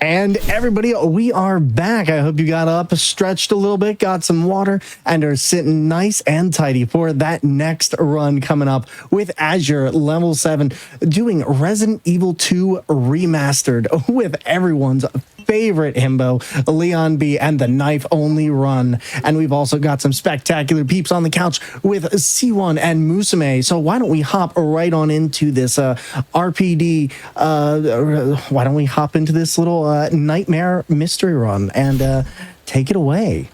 And everybody, we are back. I hope you got up, stretched a little bit, got some water, and are sitting nice and tidy for that next run coming up with Azure Level 7, doing Resident Evil 2 Remastered with everyone's favorite himbo, Leon B, and the knife-only run. And we've also got some spectacular peeps on the couch with C1 and Musume. So why don't we hop right on into this RPD? Why don't we hop into this little nightmare mystery run and take it away?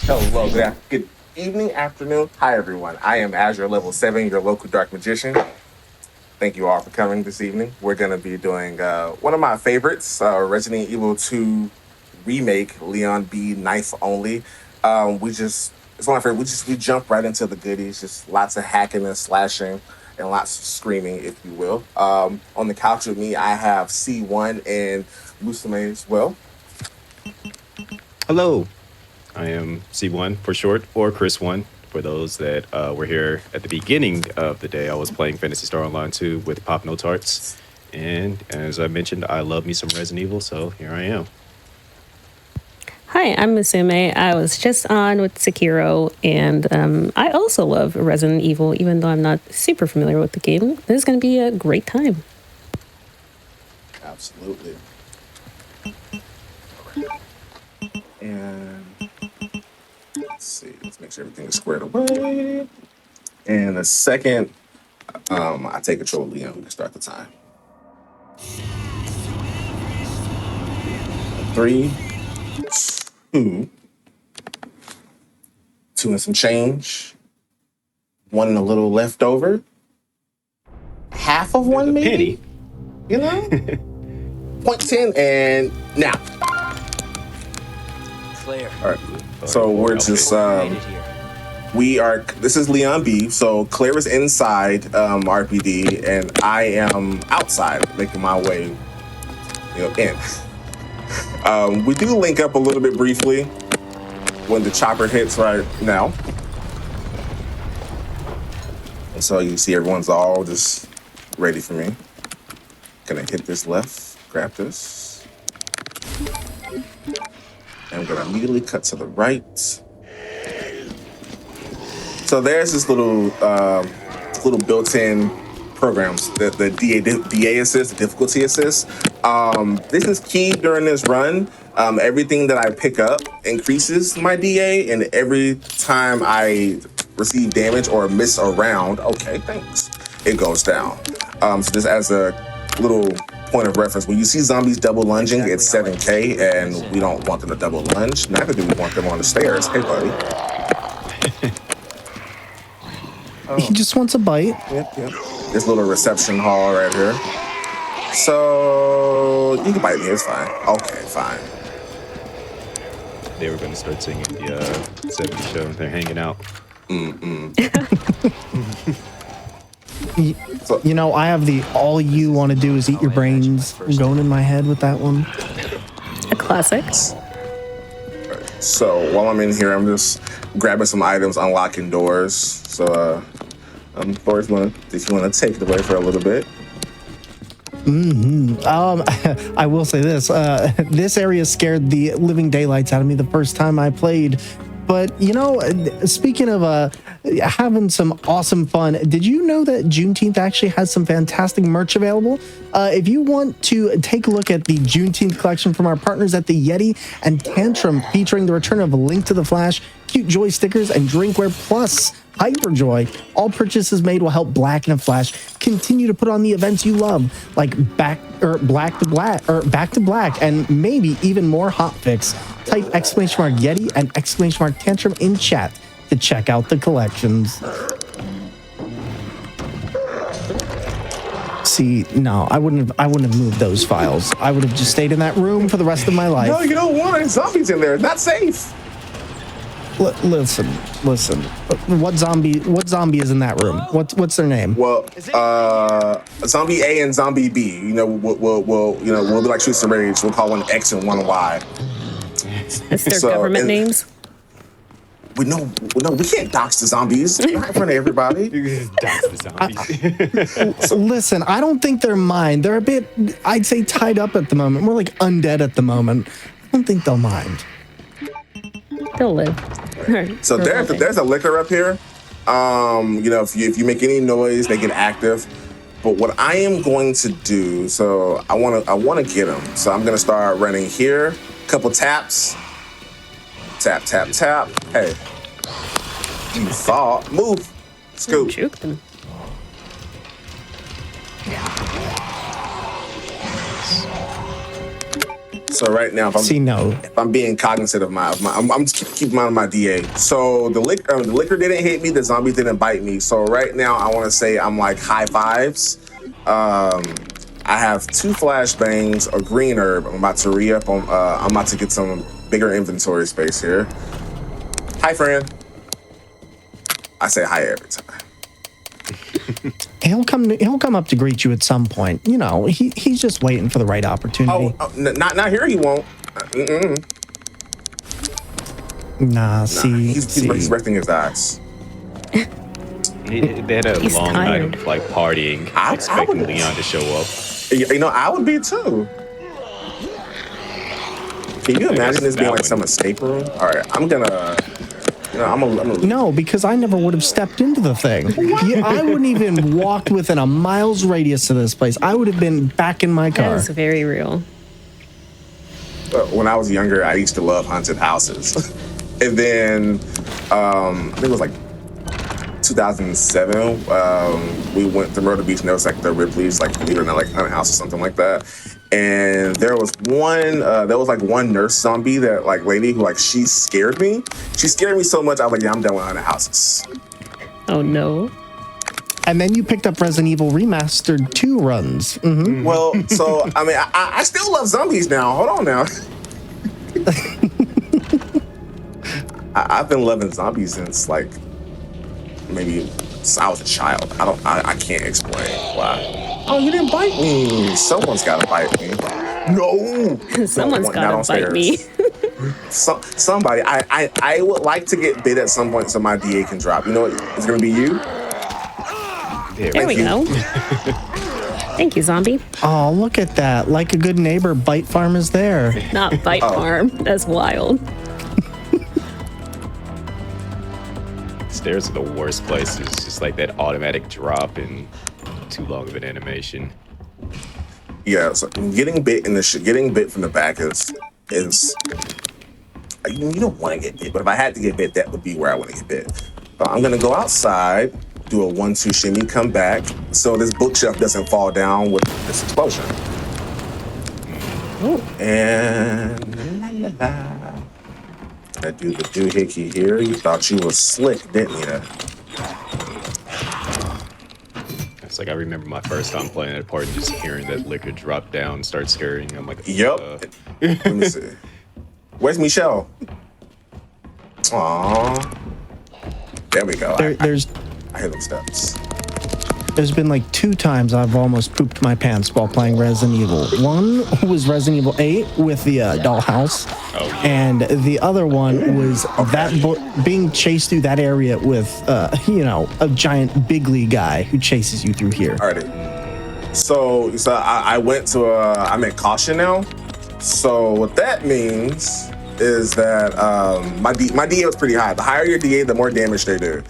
Hello, good evening, afternoon. Hi, everyone. I am Azure Level 7, your local dark magician. Thank you all for coming this evening. We're going to be doing one of my favorites, Resident Evil 2 Remake, Leon B, Knife Only. It's one of my favorites. We jump right into the goodies, just lots of hacking and slashing and lots of screaming, if you will. On the couch with me, I have C1 and Musume as well. Hello, I am C1 for short, or Chris1 for those that were here at the beginning of the day. I was playing Phantasy Star Online 2 with Pop No Tarts, and as I mentioned, I love me some Resident Evil, so here I am. Hi, I'm Musume. I was just on with Sekiro, and I also love Resident Evil, even though I'm not super familiar with the game. This is going to be a great time. Absolutely. And let's see, let's make sure everything is squared away. And the second, I take control of Leon, we can start the time. 3, 2, 2 and some change, 1 and a little left over, half of one maybe, penny. You know, 0.10 and now. Clear. All right, so we're just this is Leon B, so Claire is inside RPD and I am outside making my way in. We do link up a little bit briefly when the chopper hits right now. And so you see everyone's all just ready for me. Gonna hit this left, grab this. And I'm gonna immediately cut to the right. So there's this little built-in programs, the DA assist, the difficulty assist. This is key during this run. Everything that I pick up increases my DA, and every time I receive damage or miss a round, okay, thanks, it goes down. So just as a little point of reference, when you see zombies double lunging, it's 7K, and we don't want them to double lunge. Neither do we want them on the stairs. Hey, buddy. He just wants a bite. Yep. This little reception hall right here. So you can bite me, it's fine. Okay, fine. They were going to start singing the 70s show. They're hanging out. You know, I have the all you want to do is eat your brains going in my head with that one. A classic. So while I'm in here, I'm just grabbing some items, unlocking doors. So, Thor, if you want to take it away for a little bit. I will say this. This area scared the living daylights out of me the first time I played. But, you know, speaking of having some awesome fun, did you know that Juneteenth actually has some fantastic merch available? If you want to take a look at the Juneteenth collection from our partners at the Yeti and Tantrum, featuring the return of Link to the Flash, Cute Joy stickers, and Drinkware Plus Hyperjoy, all purchases made will help Black and Flash continue to put on the events you love, like Back to Black, and maybe even more HotFix. Type !Yeti and !Tantrum in chat to check out the collections. See, no, I wouldn't have moved those files. I would have just stayed in that room for the rest of my life. No, you don't want any zombies in there. It's not safe. Listen. What zombie is in that room? What's their name? Well, Zombie A and Zombie B. You know, we'll be like Streets of Rage. We'll call one X and one Y. Is their government names? we can't dox the zombies. Not in front of everybody. Dox the zombies. Listen, I don't think they're mine. They're a bit, I'd say, tied up at the moment. More like undead at the moment. I don't think they'll mind. They'll live. So there's a liquor up here. If you make any noise, they get active. But what I am going to do, so I wanna get them. So I'm gonna start running here. Couple taps. Tap, tap, tap. Hey. You thought. Move. Scoop. Juke them. So right now, if I'm being cognizant of I'm just keeping mind of my DA. So the liquor didn't hit me, the zombies didn't bite me. So right now, I want to say I'm like high fives. I have 2 flashbangs, a green herb. I'm about to re-up. I'm about to get some bigger inventory space here. Hi, friend. I say hi every time. He'll come up to greet you at some point. You know, he's just waiting for the right opportunity. Not here. He won't. He's resting his eyes. They had a long night of like partying, expecting Leon to show up. You know, I would be too. Can you imagine this being like some escape room? All right, I'm gonna. No, because I never would have stepped into the thing. I wouldn't even walked within a mile's radius of this place. I would have been back in my car. That is very real. When I was younger, I used to love haunted houses. And then, I think it was like 2007, we went to Myrtle Beach, and there was like the Ripley's, like, believe it or not, like haunted house or something like that. And there was one nurse zombie, that like lady who like, she scared me. She scared me so much, I was like, yeah, I'm done with haunted houses. Oh no. And then you picked up Resident Evil Remastered 2 runs. Mm-hmm. Well, so, I mean, I still love zombies now. Hold on now. I've been loving zombies since like, maybe I was a child. I can't explain why. Oh, you didn't bite me. Someone's got to bite me. No. Someone's got to bite me. Somebody. I would like to get bit at some point so my DA can drop. You know what? It's going to be you. There we go. Thank you, zombie. Oh, look at that. Like a good neighbor, Bite Farm is there. Not Bite Farm. That's wild. Stairs are the worst places. Just like that automatic drop and too long of an animation. Yeah, so getting bit from the back is you don't want to get bit, but if I had to get bit, that would be where I want to get bit. I'm gonna go outside, do a 1-2 shimmy, come back, so this bookshelf doesn't fall down with this explosion. Ooh. And la, la, la. I do the doohickey here. You thought you was slick, didn't you? It's like I remember my first time playing that part and just hearing that liquor drop down, start scaring. I'm like, yep. Let me see. Where's Michelle? Aww. There we go. I hear them steps. There's been like 2 times I've almost pooped my pants while playing Resident Evil. One was Resident Evil 8 with the dollhouse, and the other one was being chased through that area with, a giant big league guy who chases you through here. Alrighty. So I went to I'm at caution now. So what that means is that my DA was pretty high. The higher your DA, the more damage they do.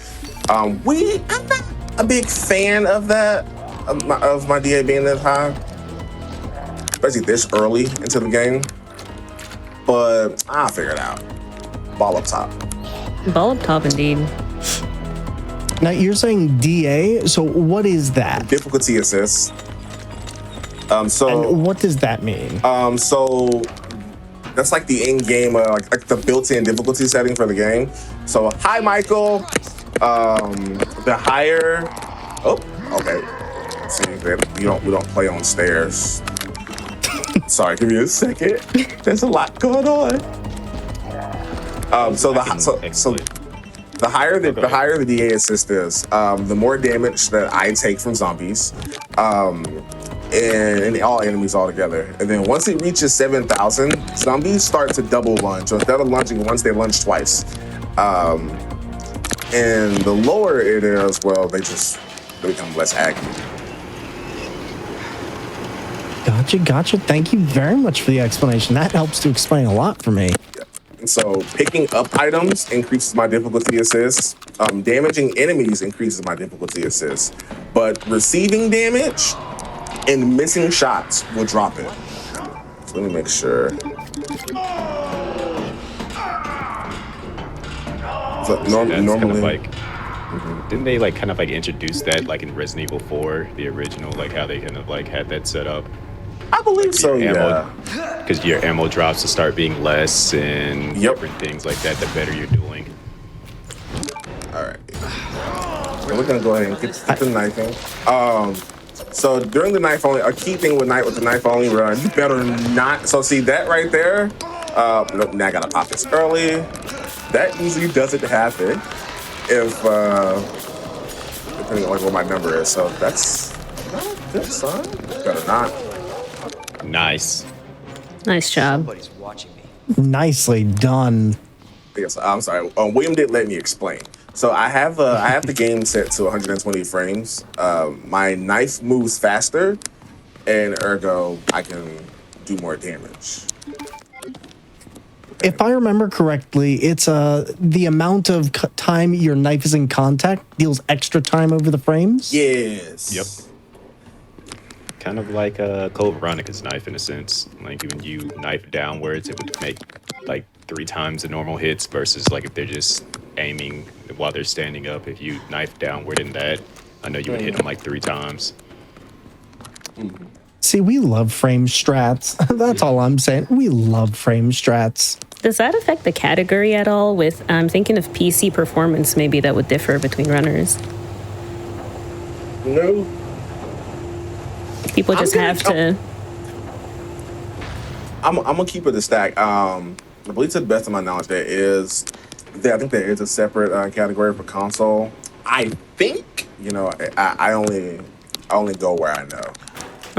I'm not a big fan of that, of my DA being that high, especially this early into the game. But I'll figure it out. Ball up top. Ball up top, indeed. Now you're saying DA, so what is that? Difficulty assist. And what does that mean? So that's like the in-game, like the built-in difficulty setting for the game. So hi, Michael. The higher. Oh, okay. See, we don't play on stairs. Sorry, give me a second. There's a lot going on. So the higher the DA assist is, the more damage that I take from zombies, and all enemies all together. And then once it reaches 7,000, zombies start to double lunge. So instead of lunging once, they lunge twice. And the lower it is as well, they become less accurate. Gotcha. Thank you very much for the explanation. That helps to explain a lot for me. And so picking up items increases my difficulty assist. Damaging enemies increases my difficulty assist. But receiving damage and missing shots will drop it. So let me make sure. So That's normally, kind of like, didn't they like kind of like introduce that like in Resident Evil 4, the original, like how they kind of like had that set up? I believe so, yeah. Because your ammo drops to start being less and different things like that, the better you're doing. All right. So we're gonna go ahead and get the knife in. So during the knife only, a key thing with the knife only run, you better not. So see that right there? Nope, now I gotta pop this early. That usually doesn't happen if depending on like what my number is. So that's not good, son. Better not. Nice. Nice job. Somebody's watching me. Nicely done. Yes, I'm sorry. William didn't let me explain. So I have the game set to 120 frames. My knife moves faster, and ergo I can do more damage. If I remember correctly, it's the amount of time your knife is in contact deals extra time over the frames. Yes. Yep. Kind of like Code Veronica's knife in a sense. Like when you knife downwards, it would make like 3 times the normal hits versus like if they're just aiming while they're standing up. If you knife downward in that, I know you would hit them like 3 times. See, we love frame strats. That's all I'm saying. We love frame strats. Does that affect the category at all? With I'm thinking of PC performance, maybe that would differ between runners. No. People just have to. I'm gonna keep it a stack. I believe to the best of my knowledge, I think there is a separate category for console. I think, I only go where I know.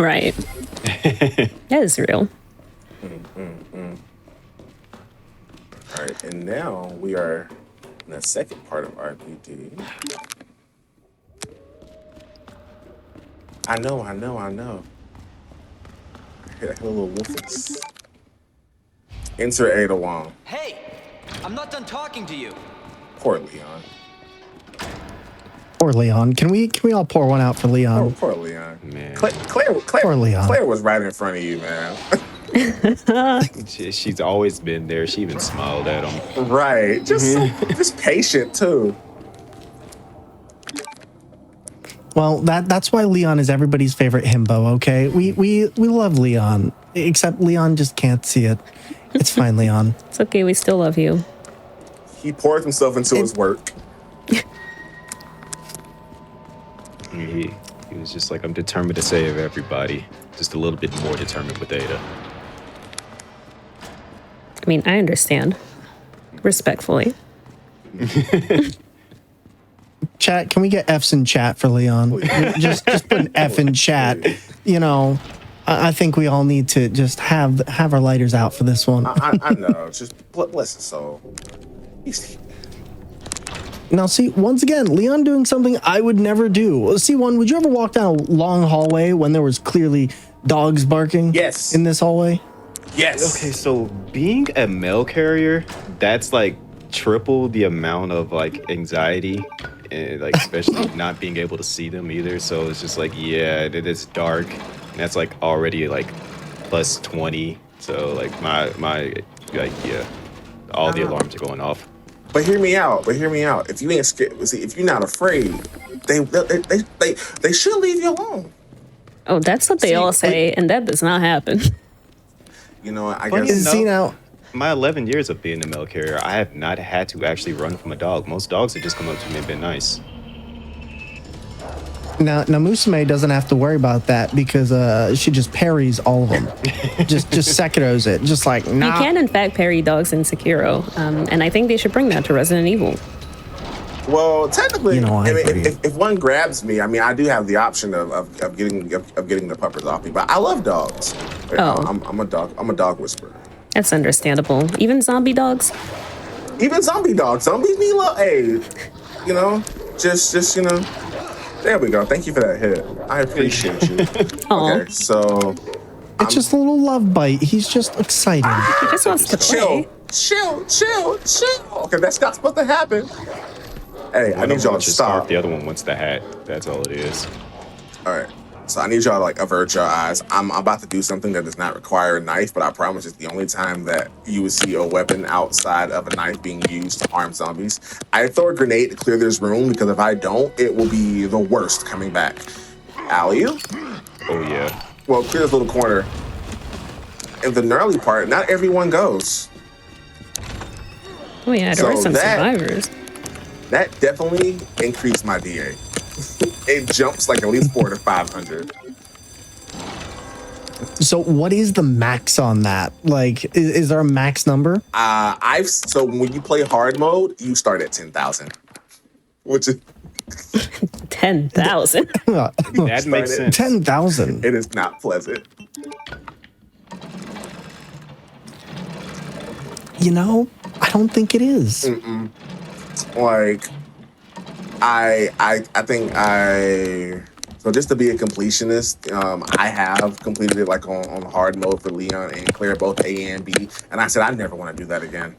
Right. That is real. All right, and now we are in the second part of RPD. I know. I hear a little woofers. Enter Ada Wong. Hey, I'm not done talking to you. Poor Leon. Poor Leon. Can we all pour one out for Leon? Poor Leon. Man. Claire Poor Leon. Claire was right in front of you, man. She's always been there. She even smiled at him. Right. Just patient too. Well, that's why Leon is everybody's favorite himbo, okay? We love Leon, except Leon just can't see it. It's fine, Leon. It's okay. We still love you. He poured himself into his work. He was just like, I'm determined to save everybody. Just a little bit more determined with Ada. I mean, I understand. Respectfully. Chat, can we get F's in chat for Leon? just put an F in chat. I think we all need to just have our lighters out for this one. I know. Just bless his soul. Now, see, once again, Leon doing something I would never do. C1, would you ever walk down a long hallway when there was clearly dogs barking? Yes. In this hallway? Yes. Okay, so being a mail carrier, that's like triple the amount of like anxiety and like especially not being able to see them either. So it's just like, yeah, it is dark. And that's like already like plus 20. So like my like, yeah, all the alarms are going off. But hear me out. If you ain't scared, see, if you're not afraid, they should leave you alone. Oh, that's what they all say, and that does not happen. I Funny guess. enough, my 11 years of being a mail carrier, I have not had to actually run from a dog. Most dogs have just come up to me and been nice. Now Musume doesn't have to worry about that because she just parries all of them. just Sekiro's it. Just like, nah. You can, in fact, parry dogs in Sekiro, and I think they should bring that to Resident Evil. Well, technically, agree. if one grabs me, I do have the option of getting the puppers off me. But I love dogs. Oh. I'm a dog whisperer. That's understandable. Even zombie dogs? Even zombie dogs. Zombies need love. Hey, you know, just you know. There we go. Thank you for that hit. I appreciate you. Aw. Okay, so It's just a little love bite. He's just excited. He just wants to chill, play. chill. Okay, that's not supposed to happen. Hey, I One need of them y'all to wants the scarf, stop. the other one wants the hat. That's all it is. All right. So I need y'all to like avert your eyes. I'm about to do something that does not require a knife, but I promise it's the only time that you would see a weapon outside of a knife being used to harm zombies. I throw a grenade to clear this room because if I don't, it will be the worst coming back. Alley-oop? Oh yeah. Well, clear this little corner. And the gnarly part, not everyone goes. Oh yeah, there So were some that- survivors. That definitely increased my DA. It jumps like at least 400 to 500. So what is the max on that? Like, is there a max number? So when you play hard mode, you start at 10,000, which is 10,000. That makes sense. 10,000. it is not pleasant. You know, I don't think it is. Like, I think so just to be a completionist, I have completed it like on hard mode for Leon and Claire, both A and B, and I said I never want to do that again.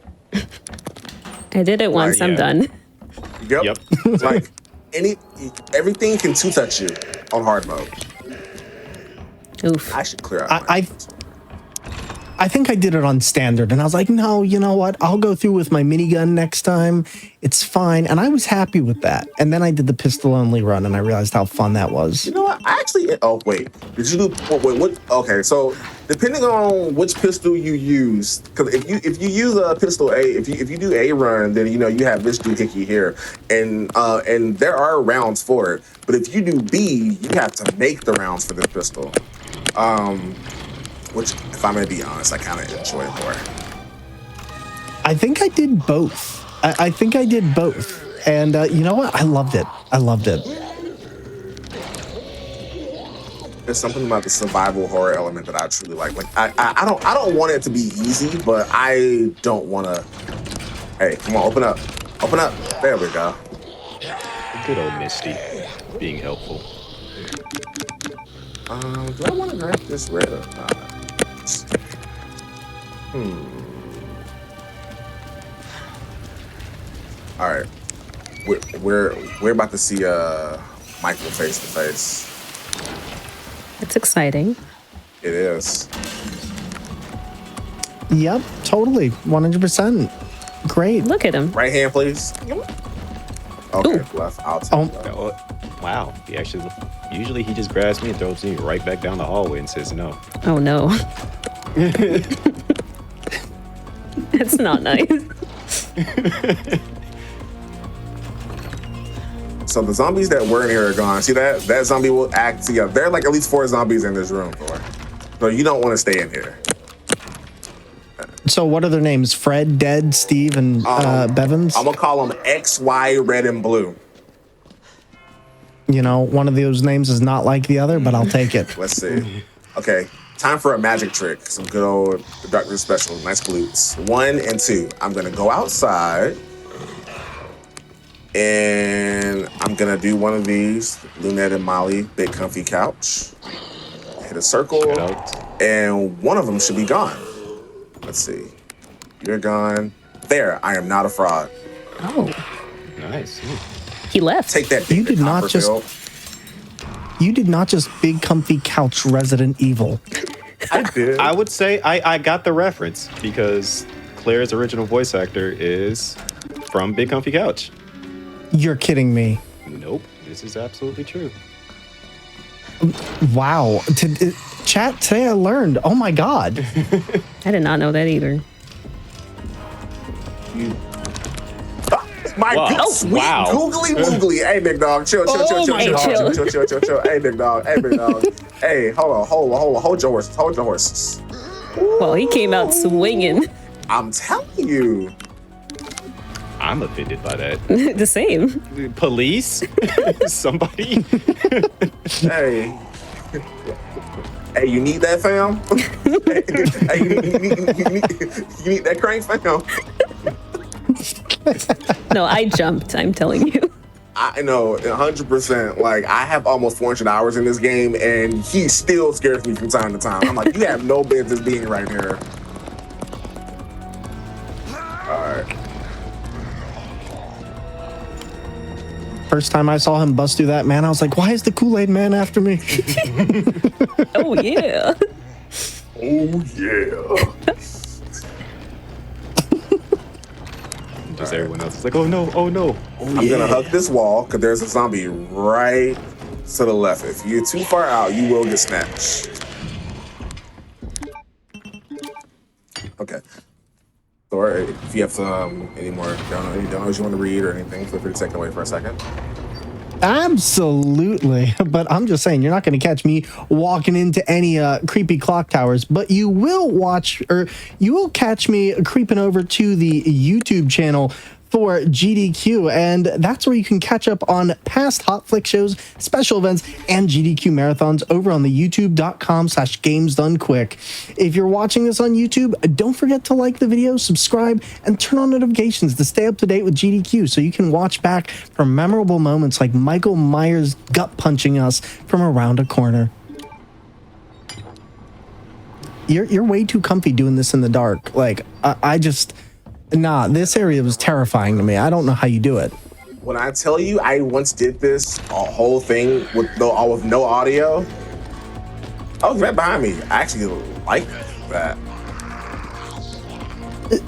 I did it once. I'm yeah. done. Yep. Like everything can two-touch you on hard mode. Oof. I should clear out. I think I did it on standard, and I was like, no, you know what? I'll go through with my minigun next time. It's fine, and I was happy with that. And then I did the pistol only run, and I realized how fun that was. You know what? I actually. Oh wait, did you do? Wait, what? Okay, so depending on which pistol you use, because if you use a pistol A, if you do A run, then you have this doohickey here, and there are rounds for it. But if you do B, you have to make the rounds for this pistol. Which, if I'm gonna be honest, I kind of enjoy more. I think I did both. I think I did both. And you know what? I loved it. There's something about the survival horror element that I truly like. Like I don't want it to be easy, but I don't want to. Hey, come on, open up. There we go. Good old Misty being helpful. Do I want to knife this red or not? All right, we're about to see Michael face to face. It's exciting. It is. Yep, totally. 100%. Great. Look at him. Right hand, please. Okay, Ooh. left. I'll take Oh. that. Oh, wow. Usually he just grabs me and throws me right back down the hallway and says no. Oh no. It's not nice. So the zombies that were in here are gone. See that zombie will act together. There are like at least 4 zombies in this room, Thor. So you don't want to stay in here. So what are their names? Fred, Dead, Steve, and Bevins? I'm gonna call them X, Y, red, and blue. You know, one of those names is not like the other, but I'll take it. Let's see. Okay, time for a magic trick. Some good old Doctor Special. Nice glutes. 1 and 2. I'm gonna go outside, and I'm gonna do one of these. Lunette and Molly, big comfy couch. Hit a circle, Shout out. and one of them should be gone. Let's see. You're gone. There. I am not a fraud. Oh, Nice. he left. Take that. You Victor did not just- Copperfield. You did not just big comfy couch Resident Evil. I did. I would say I got the reference because Claire's original voice actor is from Big Comfy Couch. You're kidding me. Nope. This is absolutely true. Wow. Chat, today I learned. Oh my God. I did not know that either. My Wow. good, Oh, sweet, wow. googly woogly. Hey, big dog. Chill. my God. Chill. Hey, big dog. Hey, hold your horses. Well, he came out swinging. I'm telling you. I'm offended by that. The same. Police? Somebody? Hey. Hey, you need that, fam? Hey, you need that crank, fam? No, I jumped, I'm telling you. I know 100%. Like, I have almost 400 hours in this game, and he still scares me from time to time. I'm like, you have no business being right here. All right. First time I saw him bust through that, man, I was like, why is the Kool-Aid man after me? Oh, yeah. Oh, yeah. Just everyone else is like, oh no, oh no. I'm gonna hug this wall because there's a zombie right to the left. If you're too far out, you will get snatched. Okay. Thor, if you have any more donos you want to read or anything, feel free to take it away for a second. Absolutely. But I'm just saying, you're not going to catch me walking into any creepy clock towers, but you will catch me creeping over to the YouTube channel for GDQ, and that's where you can catch up on past HotFix shows, special events, and GDQ marathons over on the youtube.com/gamesdonequick. If you're watching this on YouTube, don't forget to like the video, subscribe, and turn on notifications to stay up to date with GDQ so you can watch back for memorable moments like Michael Myers gut punching us from around a corner. You're way too comfy doing this in the dark. Like, this area was terrifying to me. I don't know how you do it. When I tell you, I once did this whole thing with no audio. I was right behind me. I actually liked that.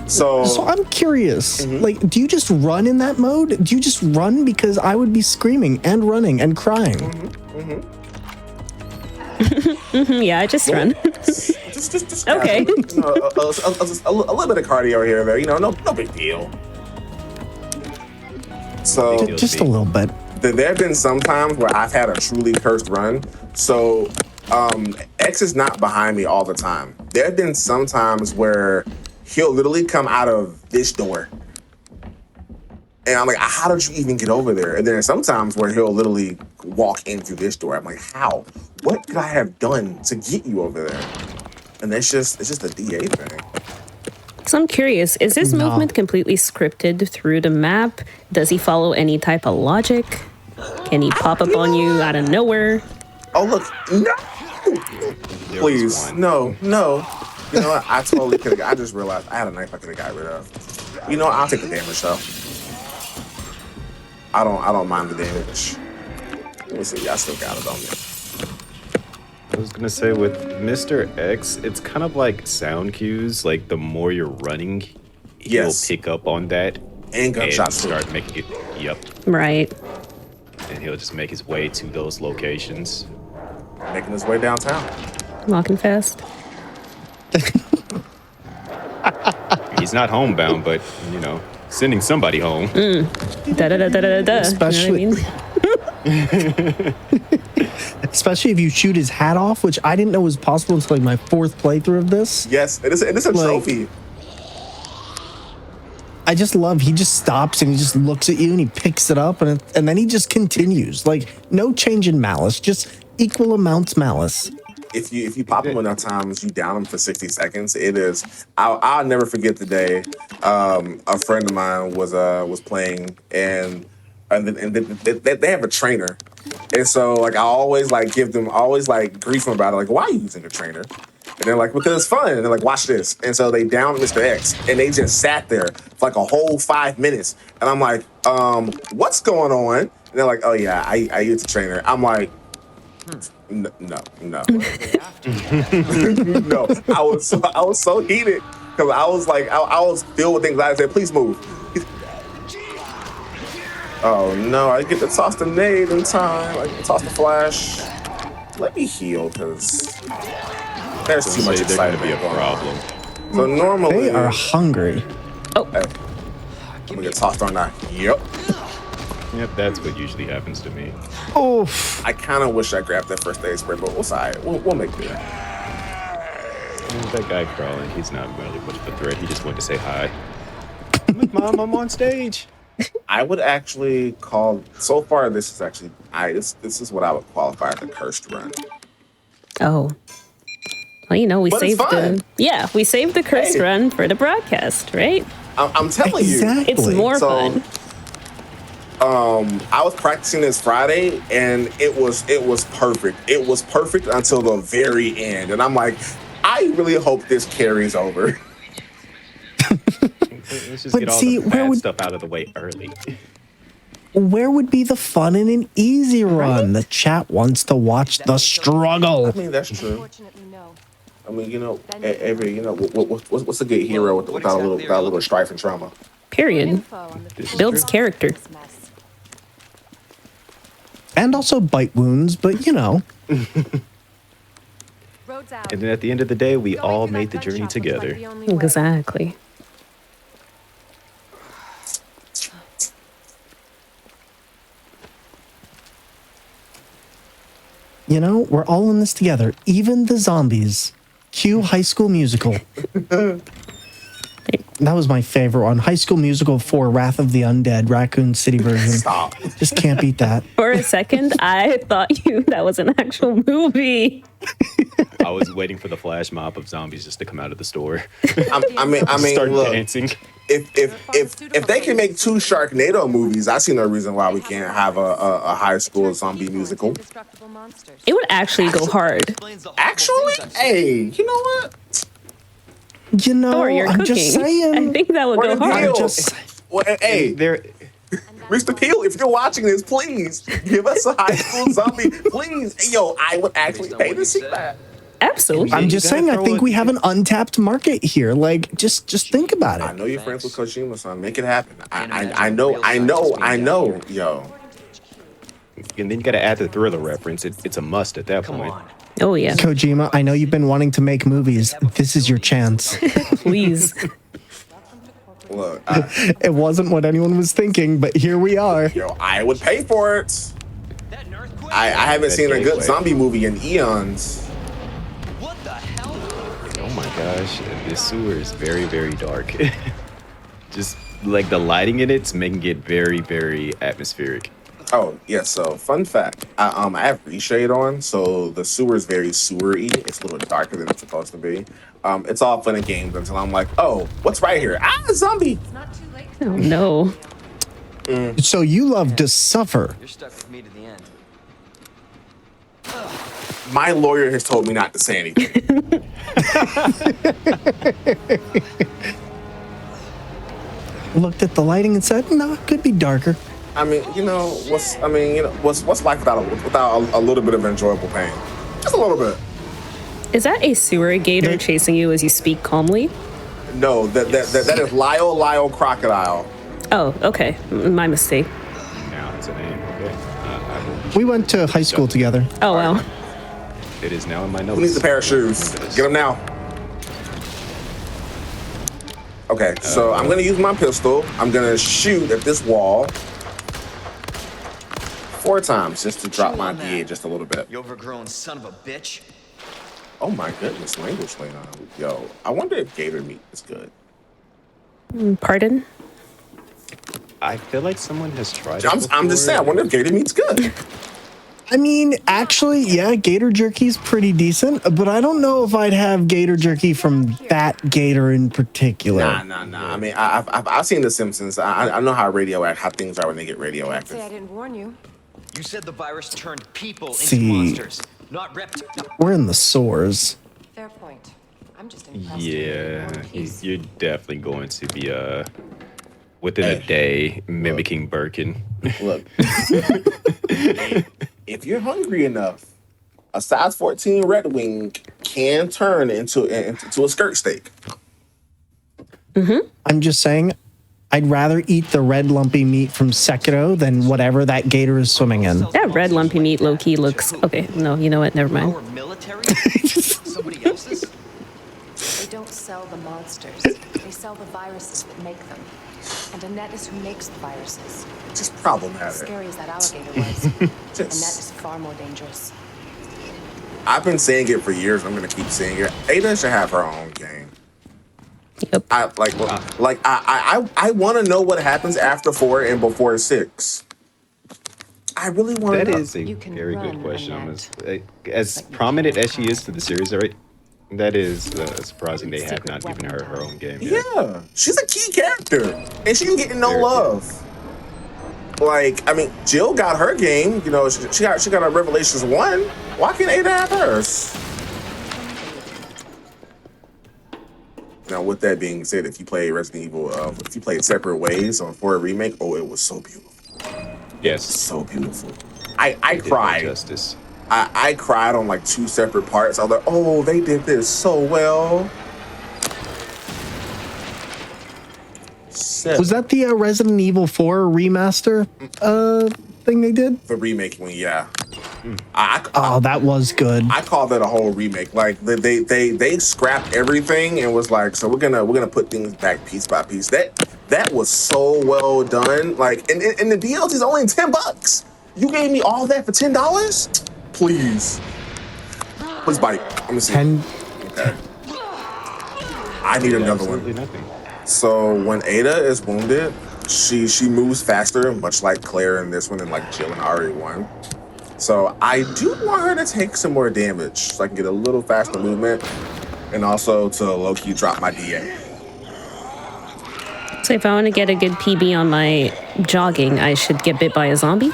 So I'm curious. Like, do you just run in that mode? Do you just run? Because I would be screaming and running and crying. Yeah, I just run. Just Okay. a little bit of cardio here, there. No big deal. So Just a little bit. there have been some times where I've had a truly cursed run. So X is not behind me all the time. There have been some times where he'll literally come out of this door. And I'm like, how did you even get over there? And then there's sometimes where he'll literally walk in through this door. I'm like, how? What could I have done to get you over there? And it's just a DA thing. So I'm curious, is this movement completely scripted through the map? Does he follow any type of logic? Can he pop up on you out of nowhere? Oh, look, no! Please, no. You know what? I totally could have. I just realized I had a knife I could have got rid of. You know what? I'll take the damage though. I don't mind the damage. Let me see. I still got it on me. I was gonna say with Mr. X, it's kind of like sound cues. Like the more you're running, he'll pick up on that And gunshots start making it. Yep. Right. And he'll just make his way to those locations. Making his way downtown. Walking fast. He's not homebound, but sending somebody home. Da-da-da-da-da-da. Especially, You know what I mean? especially if you shoot his hat off, which I didn't know was possible until like my fourth playthrough of this. Yes, it is a trophy. I just love, he just stops and he just looks at you and he picks it up and then he just continues. Like, no change in malice, just equal amounts malice. If you pop him enough times, you down him for 60 seconds. It is. I'll never forget the day a friend of mine was playing and they have a trainer, and so like I always grief them about it. Like, why are you using a trainer? And they're like, because it's fun. And they're like, watch this. And so they downed Mr. X and they just sat there for like a whole 5 minutes. And I'm like, what's going on? And they're like, oh yeah, I use a trainer. I'm like, no. No. I was so heated because I was like, I was filled with anxiety. I said, please move. Oh no, I get to toss the nade in time. I get to toss the flash. Let me heal because there's too much excitement Be a problem. So normally They are hungry. Oh, I'm gonna get tossed on that. Yep. Yep, that's what usually happens to me. Oh, I kind of wish I grabbed that first aid spray, but we'll see. We'll make it. That guy crawling, he's not really much of a threat. He just wanted to say hi. Mom, I'm on stage. I would actually call. So far, this is actually. This is what I would qualify as a cursed run. oh. Well, we But it's saved fun. we saved the cursed Hey. run for the broadcast, right? I'm telling you. Exactly. It's more So, fun. I was practicing this Friday, and it was perfect. It was perfect until the very end, and I'm like, I really hope this carries over. Let's just But get all see, the where bad would- stuff out of the way early. Where would be the fun in an easy run? The chat wants to watch the struggle. I mean, that's true. Unfortunately, no. I mean, every what's a good hero What without a little exactly are you looking strife and trauma? Period. Info on the This is Builds true. character. mess. And also bite wounds, but Roads out. And then at the end of the day, we Going all through that made the gun journey shop looks like together. the only way. Exactly. we're all in this together, even the zombies. Cue High School Musical. That was my favorite one. High School Musical 4, Wrath of the Undead, Raccoon City version. Stop. Just can't beat that. For a second, I thought that was an actual movie. I was waiting for the flash mob of zombies just to come out of the store, I mean, start look. dancing. If they can make 2 Sharknado movies, I see no reason why we can't have a high school zombie musical. Indestructible monsters. It would actually go hard. Explains all the Actually, things I've seen. hey, you know what? Thor, you're I'm cooking. just saying. I think that would What go a hard. deal. just- Well, hey, There, Mr. Peel, if you're watching this, please give us a high school zombie, please. Hey, yo, I would actually Based on pay what to you see said. that. Absolutely. I'm You just gotta saying, I throw think a- we have an untapped market here. Like, just think about I it. know you're friends with Kojima, son. Make it happen. I Imagine know, real I know, scientists I being know, down here. yo. and then you got to add the Thriller reference. It's a must at that Come point. on. Oh, yeah. Kojima, I know you've been wanting to make movies. This is your chance. Please. Look, It wasn't what anyone was thinking, but here we are. yo, I would pay for it. That an earthquake? I haven't That seen a good gateway. zombie movie in eons. What the hell? Oh my gosh, this sewer is very, very dark. Just like the lighting in it's making it very, very atmospheric. Oh, yeah, so fun fact. I have reshade on, so the sewer is very sewery. It's a little darker than it's supposed to be. It's all fun and games until I'm like, oh, what's right here? Ah, a zombie! It's not too late. Oh, no. So you love to suffer. You're stuck with me to the end. My lawyer has told me not to say anything. Looked at the lighting and said, no, it could be darker. I mean, what's life without a little bit of enjoyable pain? Just a little bit. Is that a sewer gator chasing you as you speak calmly? No, that is Lyle Crocodile. Oh, okay. My mistake. Now it's a name. Okay. I will- We went to high school together. Oh, wow. it is now in my Who needs notes. a pair of shoes? Get them now. Okay, so I'm gonna use my pistol. I'm gonna shoot at this wall 4 times just to drop my DA just a little bit. You overgrown son of a bitch. Oh my goodness, language lane on. Yo, I wonder if gator meat is good. Pardon? I feel like someone has tried. I'm just saying, I wonder if gator meat's good. I mean, actually, yeah, gator jerky's pretty decent, but I don't know if I'd have gator jerky from that gator in particular. Nah. I mean, I've seen The Simpsons. I know how things are when they get radioactive. Say I didn't warn you. You said the virus turned people into See. monsters, not reptiles. We're in the sores. Fair point. I'm just impressed. Yeah, Peace. you're definitely going to be within a day mimicking Birkin. Look, if you're hungry enough, a size 14 Red Wing can turn into a skirt steak. I'm just saying, I'd rather eat the red lumpy meat from Sekiro than whatever that gator is swimming in. That red lumpy meat low-key looks... Okay, no, you know what? Never mind. Our military? Somebody else's? They don't sell the monsters. They sell the viruses that make them. And Annette is who makes the viruses. Just As problematic. scary as that alligator was, Annette Just, is far more dangerous. I've been saying it for years. I'm gonna keep saying it. Ada should have her own game. Yep. I want to know what happens after 4 and before 6. I really want to That know. is a You can very good run, question. Annette. As prominent as she is to the series, right? That is surprising. They have not given her her own game yet. Yeah, she's a key character, and she's getting no Very- love. Like, I mean, Jill got her game. You know, she got a Revelations 1. Why can't Ada have hers? Now, with that being said, if you play Resident Evil, if you played Separate Ways on 4 Remake, oh, it was so beautiful. Yes. So beautiful. I Did no cried. justice. I cried on like 2 separate parts. I was like, oh, they did this so well. Was that the Resident Evil 4 remaster thing they did? the remake one? Yeah. Oh, that was good. I call that a whole remake. Like they scrapped everything and was like, so we're gonna put things back piece by piece. That was so well done. Like, and the DLC is only $10. You gave me all that for $10? Please, buddy. Let me see. 10. Okay. I need another Absolutely one. nothing. So when Ada is wounded, she moves faster, much like Claire in this one, and like Jill and Ari one. So I do want her to take some more damage so I can get a little faster movement, and also to low-key drop my DA. So if I want to get a good PB on my jogging, I should get bit by a zombie?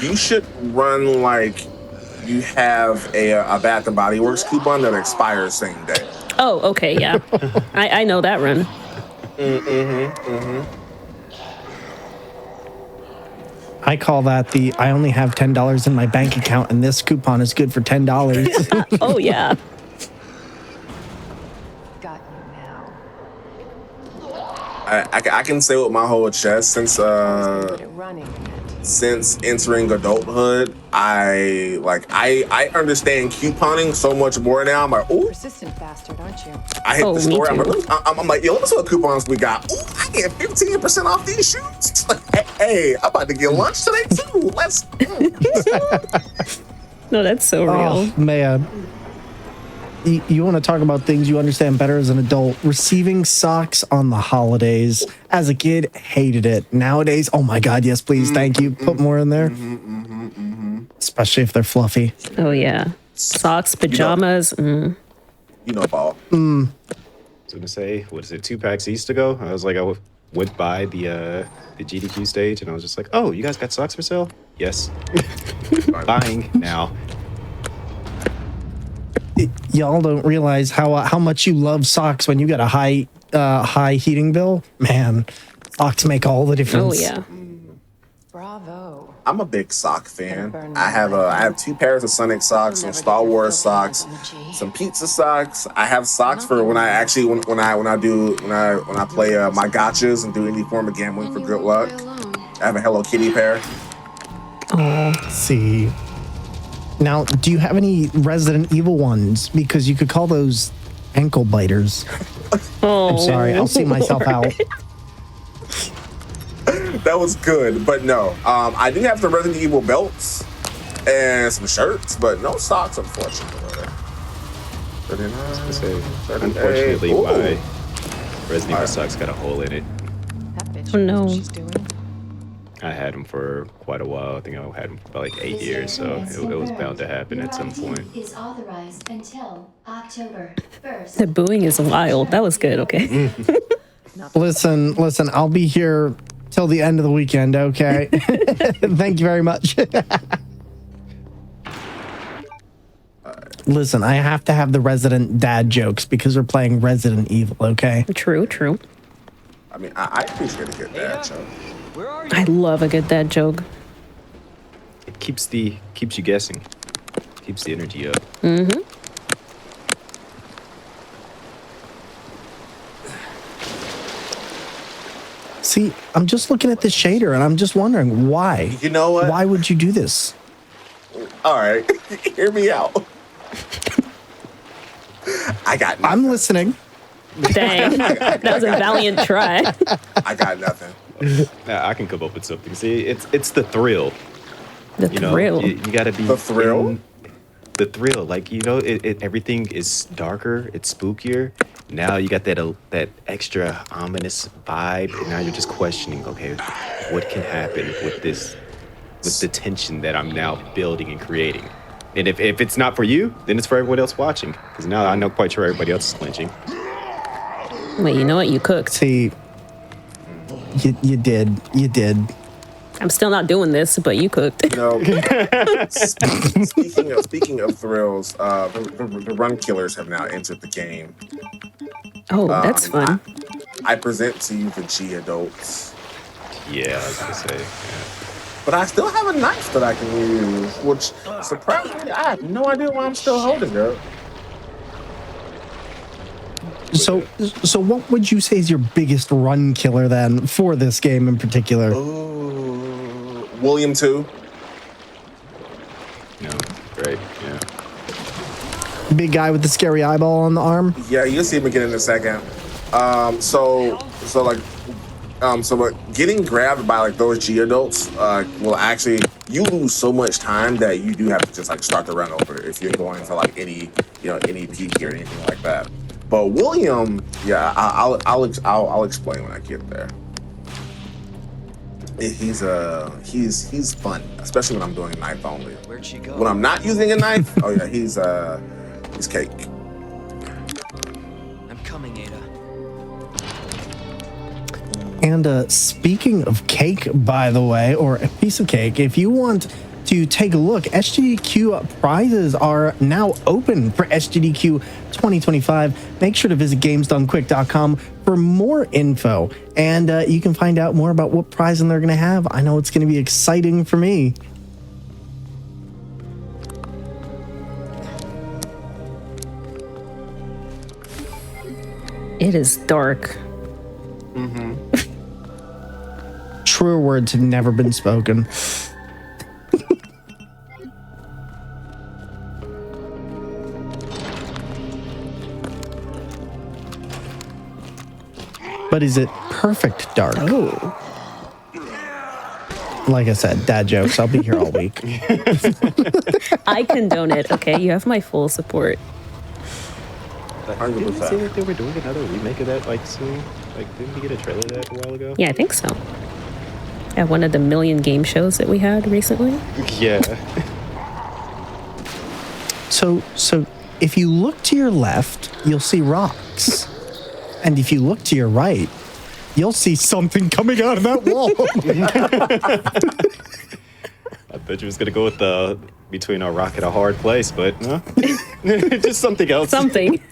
You should run like you have a Bath and Body Works coupon that expires same day. Oh, okay, yeah. I know that run. I call that the I only have $10 in my bank account and this coupon is good for $10. Oh, yeah. Got you now. I can say with my whole chest Good at running. since entering adulthood, I understand couponing so much more now. I'm like, ooh, Persistent bastard, aren't you? I hit Oh, the me store. too. I'm like, yo, let's see what coupons we got. Ooh, I get 15% off these shoes. Hey, I'm about to get lunch today too. Let's. No, that's so real. Oh, man. You want to talk about things you understand better as an adult. Receiving socks on the holidays. As a kid, hated it. Nowadays, oh my God, yes, please, thank you. Put more in there. Especially if they're fluffy. Oh, yeah. Socks, pajamas. You know, ball. I was gonna say, what is it? 2 PAX East ago, I was like, went by the GDQ stage, and I was just like, oh, you guys got socks for sale? Yes. Buying now. Y'all don't realize how much you love socks when you got a high heating bill. Man, socks make all the Oh, difference. yeah. Bravo. I'm a big sock fan. I have 2 pairs of Sonic socks, some Star Wars socks, some pizza socks. I have socks for when I actually when I play my gotchas and do any form of gambling for good luck. I have a Hello Kitty pair. Let's see. Now, do you have any Resident Evil ones? Because you could call those ankle biters. Oh, I'm sorry, I'll see myself out. That was good, but no. I do have the Resident Evil belts and some shirts, but no socks, unfortunately. 39, I say, 38. unfortunately, Ooh. my Resident Evil socks got a hole in it. That bitch Oh, knows no. what she's doing. I had them for quite a while. I think I had them for about like 8 years, so it was bound to happen at some point. Is authorized until October 1st. the booing is wild. That was good, okay? Listen, I'll be here till the end of the weekend, okay? Thank you very much. Listen, I have to have the resident dad jokes because we're playing Resident Evil, okay? True, true. I mean, I appreciate a good dad joke. Where are you? I love a good dad joke. It keeps you guessing, keeps the energy up. See, I'm just looking at this shader and I'm just wondering why. You know what? Why would you do this? All right, hear me out. I got nothing. I'm listening. Dang. That was a valiant try. I got nothing. I can come up with something. See, it's the thrill. The You know, thrill. you got to be The thrill? in the thrill. Like, you know, everything is darker. It's spookier. Now you got that extra ominous vibe, and now you're just questioning. Okay, what can happen with this? With the tension that I'm now building and creating. And if it's not for you, then it's for everyone else watching. Because now I know quite sure everybody else is flinching. Wait, you know what? You cooked. See, you did. I'm still not doing this, but you cooked. You know, speaking of thrills, the run killers have now entered the game. Oh, that's fun. I present to you the G adults, Yeah, I was gonna say. Yeah. but I still have a knife that I can use, which surprisingly I have no idea why I'm still holding it. So what would you say is your biggest run killer then for this game in particular? Ooh, William 2. No, great. Yeah. Big guy with the scary eyeball on the arm. Yeah, you'll see him again in a second. So getting grabbed by like those G adults will actually, you lose so much time that you do have to just like start the run over if you're going for like any peak or anything like that. But William, yeah, I'll explain when I get there. He's fun, especially when I'm doing knife only. Where'd she go? When I'm not using a knife, oh yeah, he's cake. I'm coming, Ada. And speaking of cake, by the way, or a piece of cake, if you want to take a look, SGDQ prizes are now open for SGDQ 2025. Make sure to visit gamesdonequick.com for more info, and you can find out more about what prizing they're going to have. I know it's going to be exciting for me. It is dark. Truer words have never been spoken. But is it perfect dark? Oh. Like I said, dad jokes. I'll be here all week. I condone it, okay? You have my full support. Didn't you say that they were doing another remake of that like soon? Like, didn't we get a trailer of that a while ago? Yeah, I think so. At one of the million game shows that we had recently. Yeah. So if you look to your left, you'll see rocks. And if you look to your right, you'll see something coming out of that wall. I thought you was gonna go with the between a rock and a hard place, but no. Just something else. Something.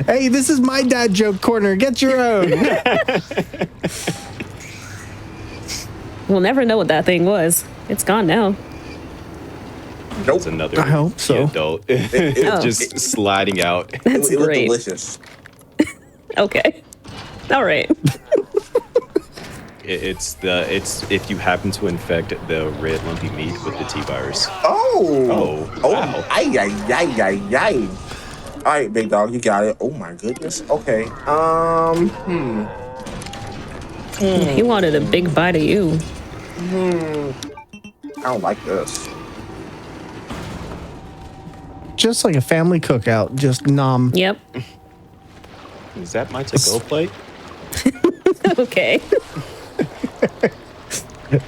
Hey, this is my dad joke corner. Get your own. We'll never know what that thing was. It's gone now. Nope. It's another I hope so. adult. It's Oh. just sliding out. That's it was great. delicious. Okay. All right. It's if you happen to infect the red lumpy meat with the T virus. Oh, wow. Ay. All right, big dog, you got it. Oh my goodness. Okay. He wanted a big bite of you. I don't like this. Just like a family cookout. Just nom. Yep. Is that my to-go plate? Okay.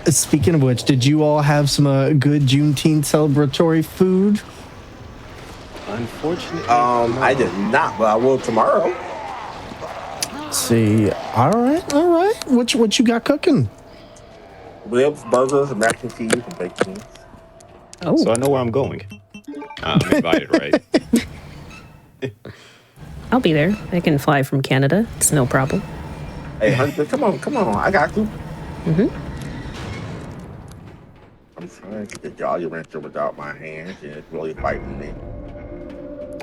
Speaking of which, did you all have some good Juneteenth celebratory food? Unfortunately, I did not, but I will tomorrow. Let's see. All right. What you got cooking? Ribs, burgers, and mac and cheese, and bacon. Oh. so I know where I'm going. I'm invited, right? I'll be there. I can fly from Canada. It's no problem. Hey, Hunter, come on. I got you. I'm trying to get the Jolly Rancher without my hands, and it's really fighting me.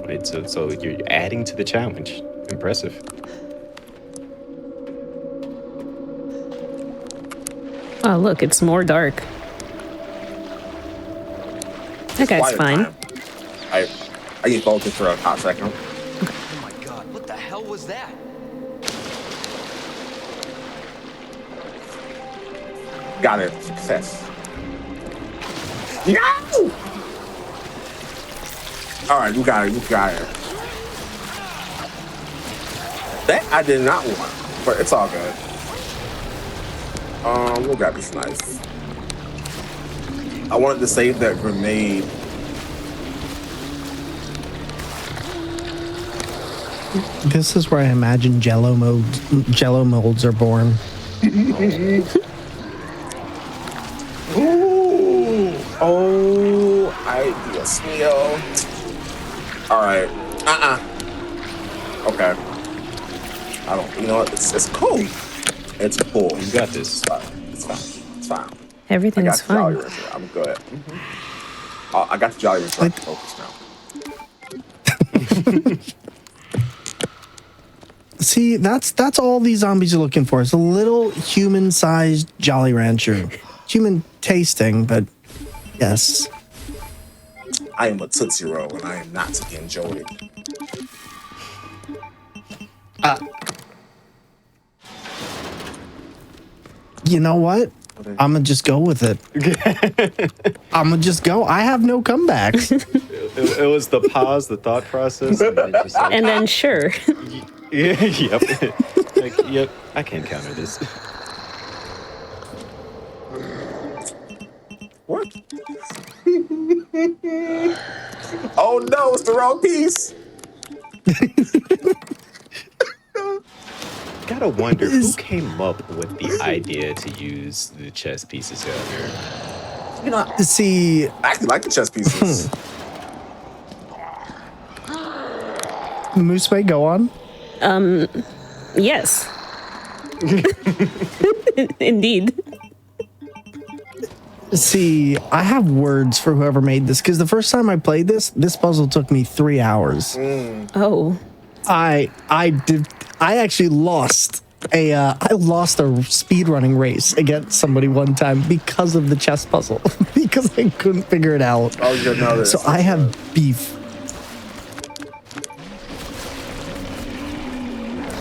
Right, so you're adding to the challenge. Impressive. Oh, look, it's more dark. That guy's Quiet fine. time. I get focused for a hot second. Oh my god, what the hell was that? Got it. Success. No! All right, you got it. That I did not want, but it's all good. We'll grab this knife. I wanted to save that grenade. This is where I imagine Jello molds are born. Ooh. Oh, Dios mío. All right. Okay. I don't. You know what? It's cool. It's cool. You got this. It's fine. It's fine. Everything's fine. I'm good. I got the Jolly Rancher focus now. See, that's all these zombies are looking for. It's a little human-sized Jolly Rancher. Human tasting, but yes. I am a Tootsie Roll, and I am not to be enjoyed. You know what? I'm gonna just go with it. I'm gonna just go. I have no comebacks. It was the pause, the thought process, and then, just like, And then sure. yep, like, yep, I can counter this. What? Oh no, it's the wrong piece. Gotta wonder who came up with the idea to use the chess pieces down here. You know, See, I actually like the chess pieces. Moose May, go on. Yes. Indeed. See, I have words for whoever made this because the first time I played this puzzle took me 3 hours. Oh. I actually lost a speedrunning race against somebody one time because of the chess puzzle because I couldn't figure it out. Oh, you know this. So I have beef.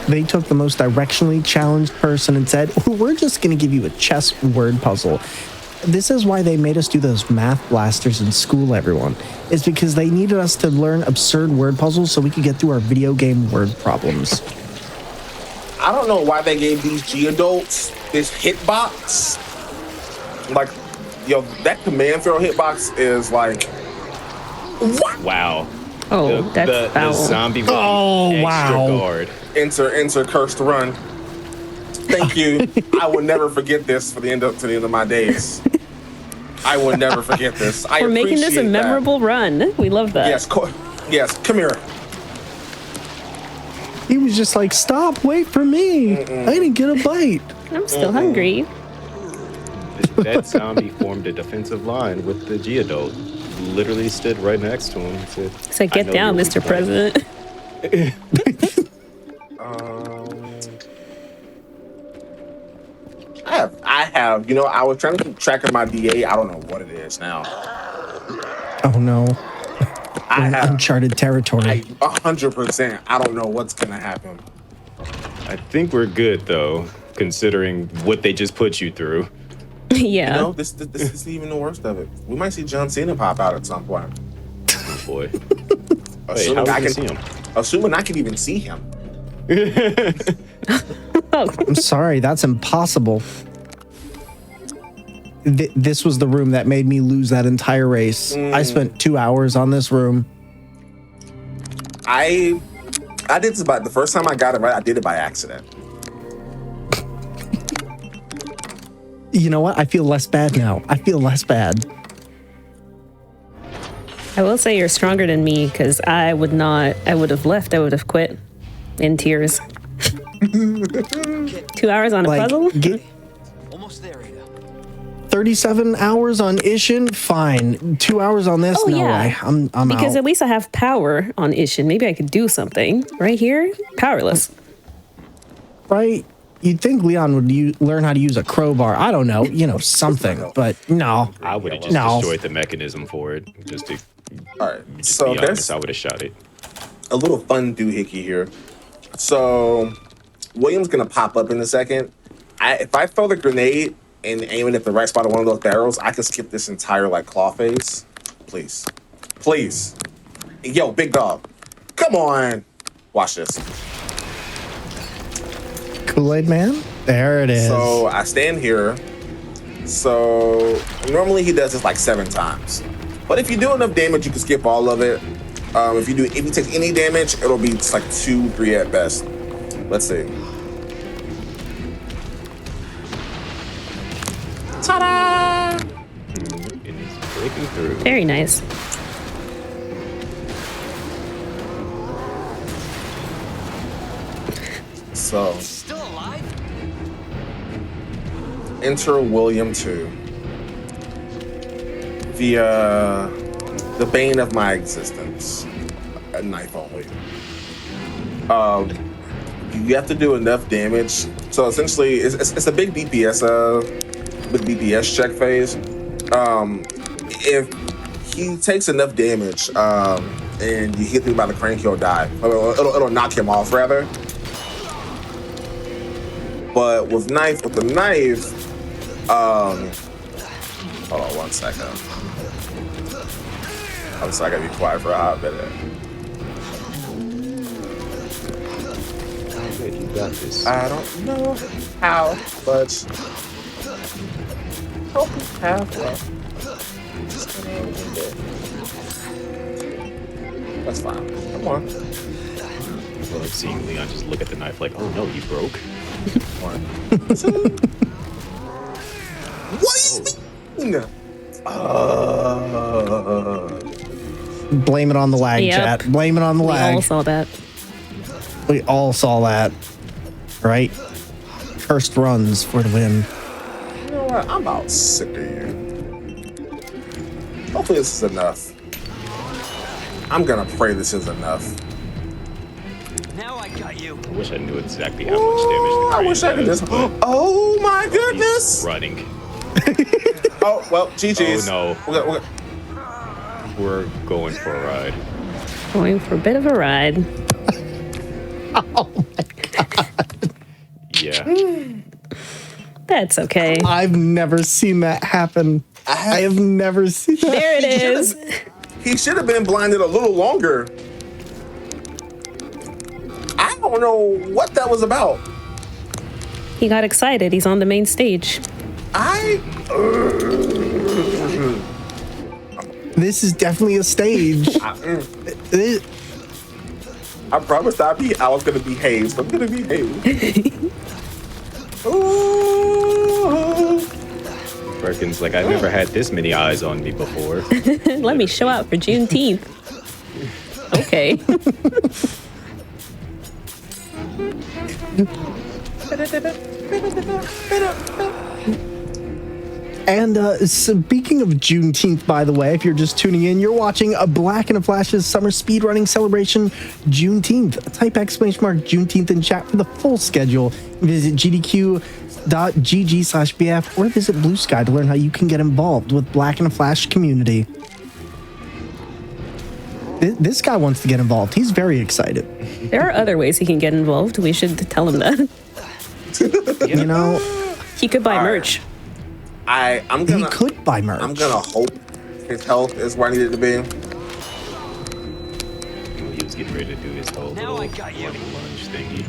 They took the most directionally challenged person and said, "We're just going to give you a chess word puzzle." This is why they made us do those math blasters in school, everyone. It's because they needed us to learn absurd word puzzles so we could get through our video game word problems. I don't know why they gave these G-adults this hitbox. Like, yo, that command throw hitbox is like, what? Wow. Oh, that's foul. The zombie with Oh, the extra wow. guard. Enter cursed run. Thank you. I will never forget this to the end of my days. I will never forget this. We're making this a memorable run. We love that. Yes, come here. He was just like, "Stop, wait for me. I didn't get a bite." I'm still hungry. That zombie formed a defensive line with the G-adult. Literally stood right next to him and said, So get down, Mr. President. I have, I was trying to keep track of my DA. I don't know what it is now. Oh no. I have Uncharted territory. 100%. I don't know what's going to happen. I think we're good, though, considering what they just put you through. Yeah. This is even the worst of it. We might see John Cena pop out at some point. Oh, boy. Wait, Assuming how I can can see him? Assuming I can even see him. I'm sorry, that's impossible. This was the room that made me lose that entire race. I spent 2 hours on this room. I did this the first time I got it right. I did it by accident. You know what? I feel less bad now. I feel less bad. I will say you're stronger than me because I would have left. I would have quit in tears. 2 hours on a puzzle? Almost there, Ada. 37 hours on Ishin? Fine. 2 hours on this? Oh, no yeah. way. I'm Because out. at least I have power on Ishin. Maybe I could do something. Right here, powerless. Right? You'd think Leon would learn how to use a crowbar. I don't know. Something. But no. I would have just destroyed the mechanism for it. Just to All right. just So be there's honest, I would have shot it. a little fun doohickey here. So William's going to pop up in a second. If I throw the grenade and aim it at the right spot of one of those barrels, I can skip this entire claw phase. Please. Yo, big dog. Come on. Watch this. Kool-Aid Man? There it is. So I stand here. So normally he does this like 7 times. But if you do enough damage, you can skip all of it. If you take any damage, it'll be just like 2, 3 at best. Let's see. Ta-da! And he's breaking through. Very nice. So Still alive? enter William 2. The bane of my existence. A knife only. You have to do enough damage. So essentially, it's a big DPS check phase. If he takes enough damage and you hit him by the crank, he'll die. It'll knock him off rather. But with the knife, hold on 1 second. I'm sorry, I gotta be quiet for a hot minute. Oh, good, you got this. I don't know how, but help me have just gonna wing it. That's fine. Come on. Well, like seeing Leon just look at the knife like, oh no, you broke. 1, 2. What do you mean? Blame it on the lag, Yep. chat. Blame it on the We lag. all saw that. We all saw that, right? Cursed runs for the win. You know what? I'm about sick of you. Hopefully this is enough. I'm gonna pray this is enough. Now I got you. I wish I knew exactly how much damage the I crane wish I could does, just. but Oh my he's goodness! running. Oh well, GG's. Oh, no. We're We're going for a ride. Going for a bit of a ride. Yeah. That's okay. I've never seen that happen. I have never seen that. There it is. He should have been blinded a little longer. I don't know what that was about. He got excited. He's on the main stage. This is definitely a stage. It- I promised I was gonna behave, so I'm gonna behave. Ooh. Perkins, like, I've never had this many eyes on me before. Let me show out for Juneteenth. Okay. And speaking of Juneteenth, by the way, if you're just tuning in, you're watching a Black and a Flash's summer speedrunning celebration, Juneteenth. Type !Juneteenth in chat for the full schedule. Visit gdq.gg/bf or visit Blue Sky to learn how you can get involved with Black and a Flash community. This guy wants to get involved. He's very excited. There are other ways he can get involved. We should tell him that. You know, He could buy merch. I'm he gonna could buy merch. I'm gonna hope his health is where I need it to be. He was getting ready to do his whole Now little I got you. running lunge thingy.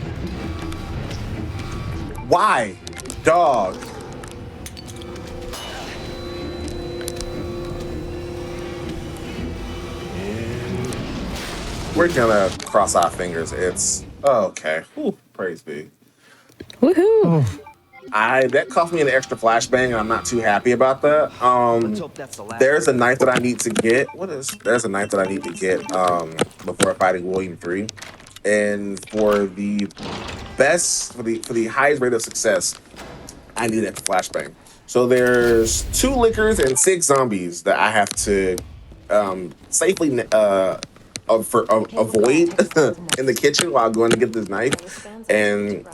Why, dog? We're gonna cross our fingers. It's okay. Whew, praise be. Woohoo! That cost me an extra flashbang, and I'm not too happy about that. Let's hope that's the last. There's a knife that I need to get. There's a knife that I need to get before fighting William 3. And for the highest rate of success, I need that flashbang. So there's 2 lickers and 6 zombies that I have to safely avoid in the kitchen while going to get this knife. And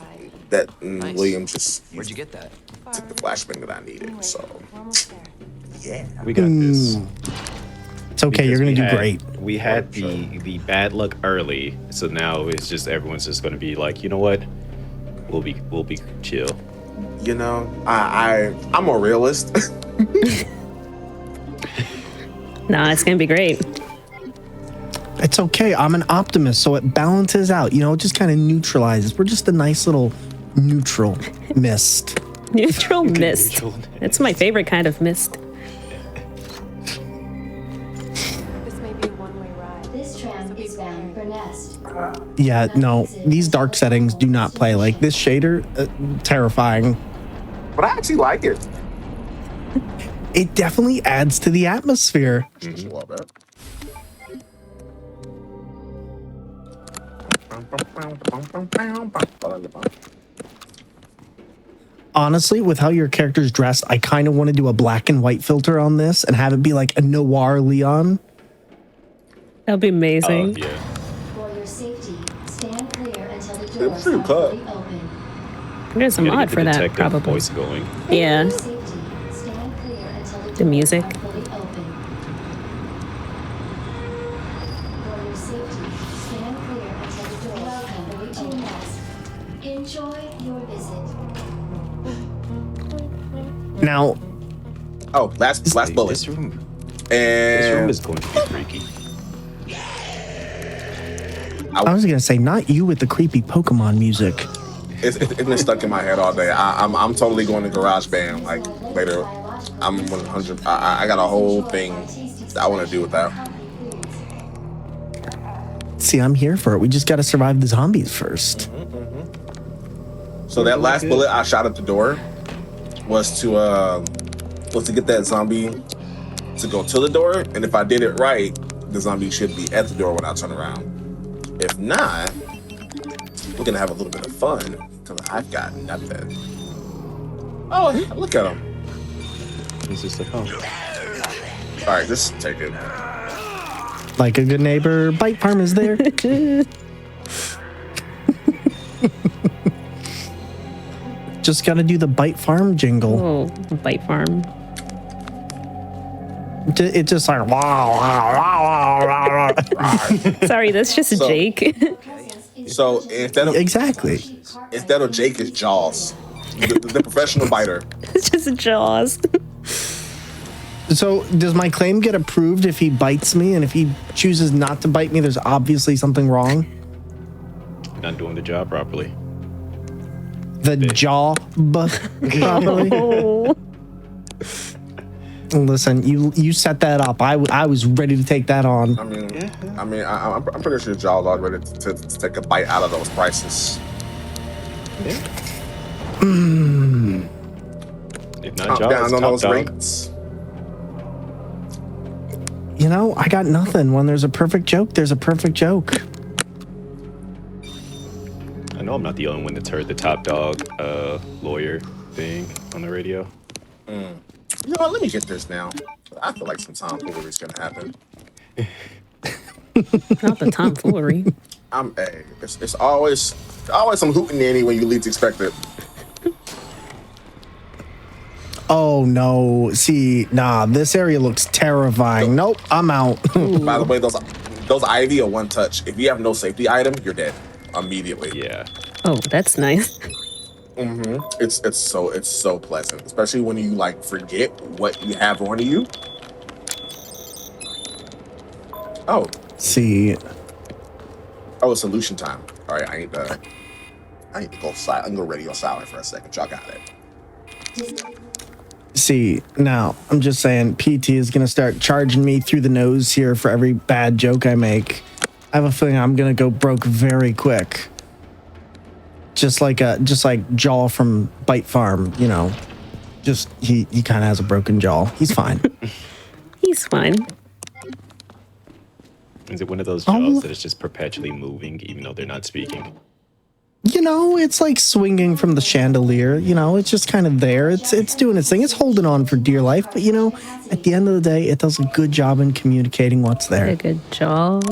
that Nice. William just Where'd you get that? took the flashbang that I needed. So yeah. We got this. It's okay. You're Because going to we do had- great. We had the bad luck early, so now it's just everyone's just going to be like, you know what? We'll be chill. You know, I'm a realist. Nah, it's gonna be great. It's okay. I'm an optimist, so it balances out. You know, it just kind of neutralizes. We're just a nice little neutral mist. Neutral mist. Neutral. It's my favorite kind of mist. This may be a one-way ride. This tram is bound for Nest. Yeah, no, these dark settings do not play. Like this shader, terrifying. But I actually like it. It definitely adds to the atmosphere. I love that. Honestly, with how your character's dressed, I kind of want to do a black and white filter on this and have it be like a noir Leon. That'd be amazing. Yeah. For your safety, stand clear until the It's doors pretty are cut. fully open. There's a You gotta mod get for the that, detective probably. voice going. Yeah. For your safety, stand clear until the The doors music. are fully open. For your safety, stand clear until the doors are fully open. Nest. Enjoy your visit. Now, Oh, last bullet. This room And is going to be freaky. I was gonna say not you with the creepy Pokemon music. it's been stuck in my head all day. I'm totally going to GarageBand like later. I'm 100. I got a whole thing that I want to do with that. See, I'm here for it. We just got to survive the zombies first. So that last bullet I shot at the door was to get that zombie to go to the door, and if I did it right, the zombie should be at the door when I turn around. If not, we're gonna have a little bit of fun because I've got nothing. Oh, look at him! It's just like, oh, All right, just take it. Like a good neighbor, Bite Farm is there. Just got to do the Bite Farm jingle. Oh, Bite Farm. It's just like wow, wow, wow, wow, wow. Sorry, that's just So- Jake. So instead of Exactly. Jake is Jaws, the professional biter. It's just Jaws. So does my claim get approved if he bites me, and if he chooses not to bite me, there's obviously something wrong? not doing the job properly. The job properly. Oh. Listen, you set that up. I was ready to take that on. I'm pretty sure Jaws are ready to take a bite out of those prices. If not Top Jaws, down on top those dog. rates. You know, I got nothing. When there's a perfect joke, there's a perfect joke. I know I'm not the only one that's heard the top dog lawyer thing on the radio. You know what? Let me get this now. I feel like some tomfoolery is gonna happen. Not the tomfoolery. It's always some hootenanny when you least expect it. Oh no. See, nah, this area looks terrifying. Nope, I'm out. By the way, those Ivy are one touch. If you have no safety item, you're dead immediately. Yeah. Oh, that's nice. It's so pleasant, especially when you like forget what you have on you. Oh, See, it's solution time. All right, I need to go silent. I'm gonna go radio silent for a second. Y'all got it. see, now I'm just saying PT is gonna start charging me through the nose here for every bad joke I make. I have a feeling I'm gonna go broke very quick. Just like Jaw from Bite Farm, you know. Just he kind of has a broken jaw. He's fine. He's fine. Is it one of those Oh. jaws that is just perpetually moving even though they're not speaking? You know, it's like swinging from the chandelier. You know, it's just kind of there. It's doing its thing. It's holding on for dear life. But you know, at the end of the day, it does a good job in communicating what's A there. good job.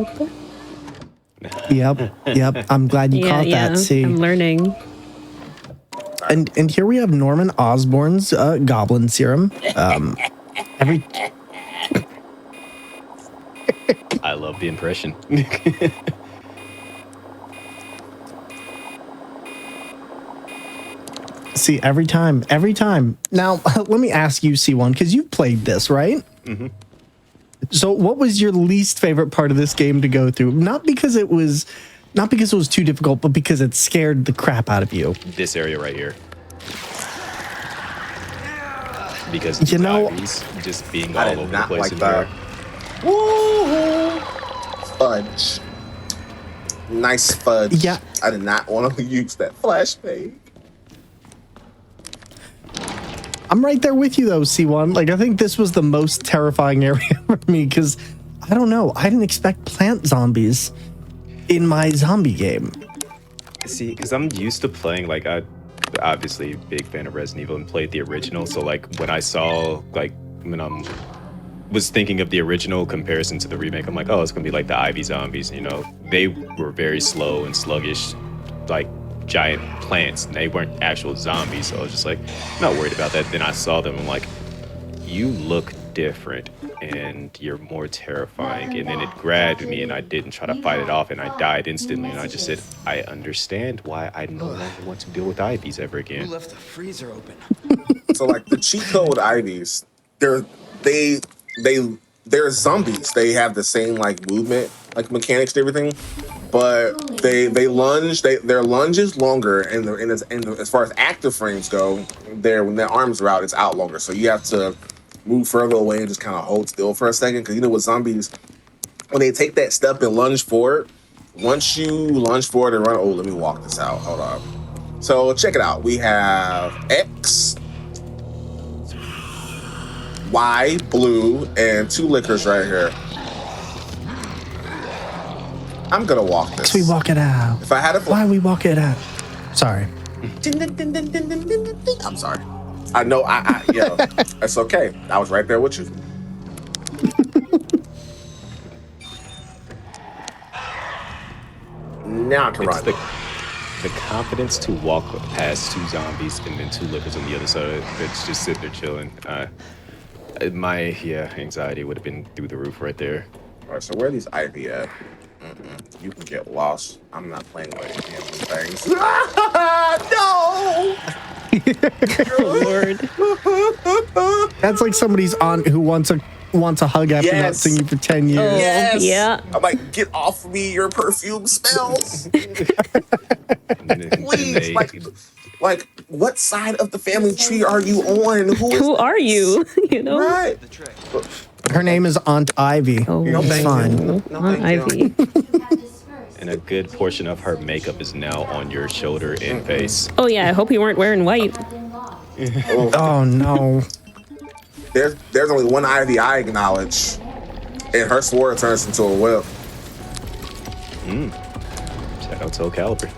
Yep. I'm glad you caught that. See, I'm learning. and here we have Norman Osborn's goblin serum. Every I love the impression. see every time. Now, let me ask you, C1, because you've played this, right? Mm-hmm. So, what was your least favorite part of this game to go through? Not because it was too difficult, but because it scared the crap out of you. This area right here. because of You the know- zombies just being I all did over the not place like in that. here. Woo! Fudge. Nice fudge. Yeah. I did not want to use that flashbang. I'm right there with you though, C1. Like I think this was the most terrifying area for me because I don't know. I didn't expect plant zombies in my zombie game. See, because I'm used to playing, like, I obviously big fan of Resident Evil and played the original. So, like, when I saw, like, when I was thinking of the original comparison to the remake, I'm like, oh, it's gonna be like the Ivy zombies. You know, they were very slow and sluggish, like giant plants. And they weren't actual zombies. So I was just like, not worried about that. Then I saw them. I'm like, you look different and you're more terrifying. And then it grabbed me and I didn't try to fight it off and I died instantly. And I just said, I understand why I no longer want to deal with Ivies ever Who again. left the freezer open? So like the cheat code Ivies, they're zombies. They have the same like movement, like mechanics and everything, but they lunge. Their lunge is longer, and as far as active frames go, when their arms are out, it's out longer. So you have to move further away and just kind of hold still for a second, because you know with zombies, when they take that step and lunge forward, once you lunge forward and run, oh, let me walk this out. Hold on. So check it out. We have X, Y, blue, and 2 liquors right here. I'm gonna walk this. So we walk it out. If I had a Why we walk it out? Sorry. I'm sorry. I know. Yo, that's okay. I was right there with you. Now I can It's run. the confidence to walk past 2 zombies and then 2 lickers on the other side that's just sitting there chilling. My anxiety would have been through the roof right there. All right, so where are these Ivy at? You can get lost. I'm not playing with any of these things. No! Lord. That's like somebody's aunt who wants a hug after not Yes. seeing you for 10 years. Oh, Yes! yeah. I'm like, get off me, your perfume smells. And then Please, they- like, what side of the family tree are you on? Who are you? You know? Right. The trick. Her name is Aunt Ivy. Oh, No, It's thank fine. you. No, Aunt thank you. Ivy. You have dispersed. and a good portion of her makeup is now on your shoulder and face. Oh yeah, I hope you weren't wearing white. Have been lost. Oh no. There's only one Ivy I acknowledge, and her sword turns into a whip. Shout out Soul Calibur.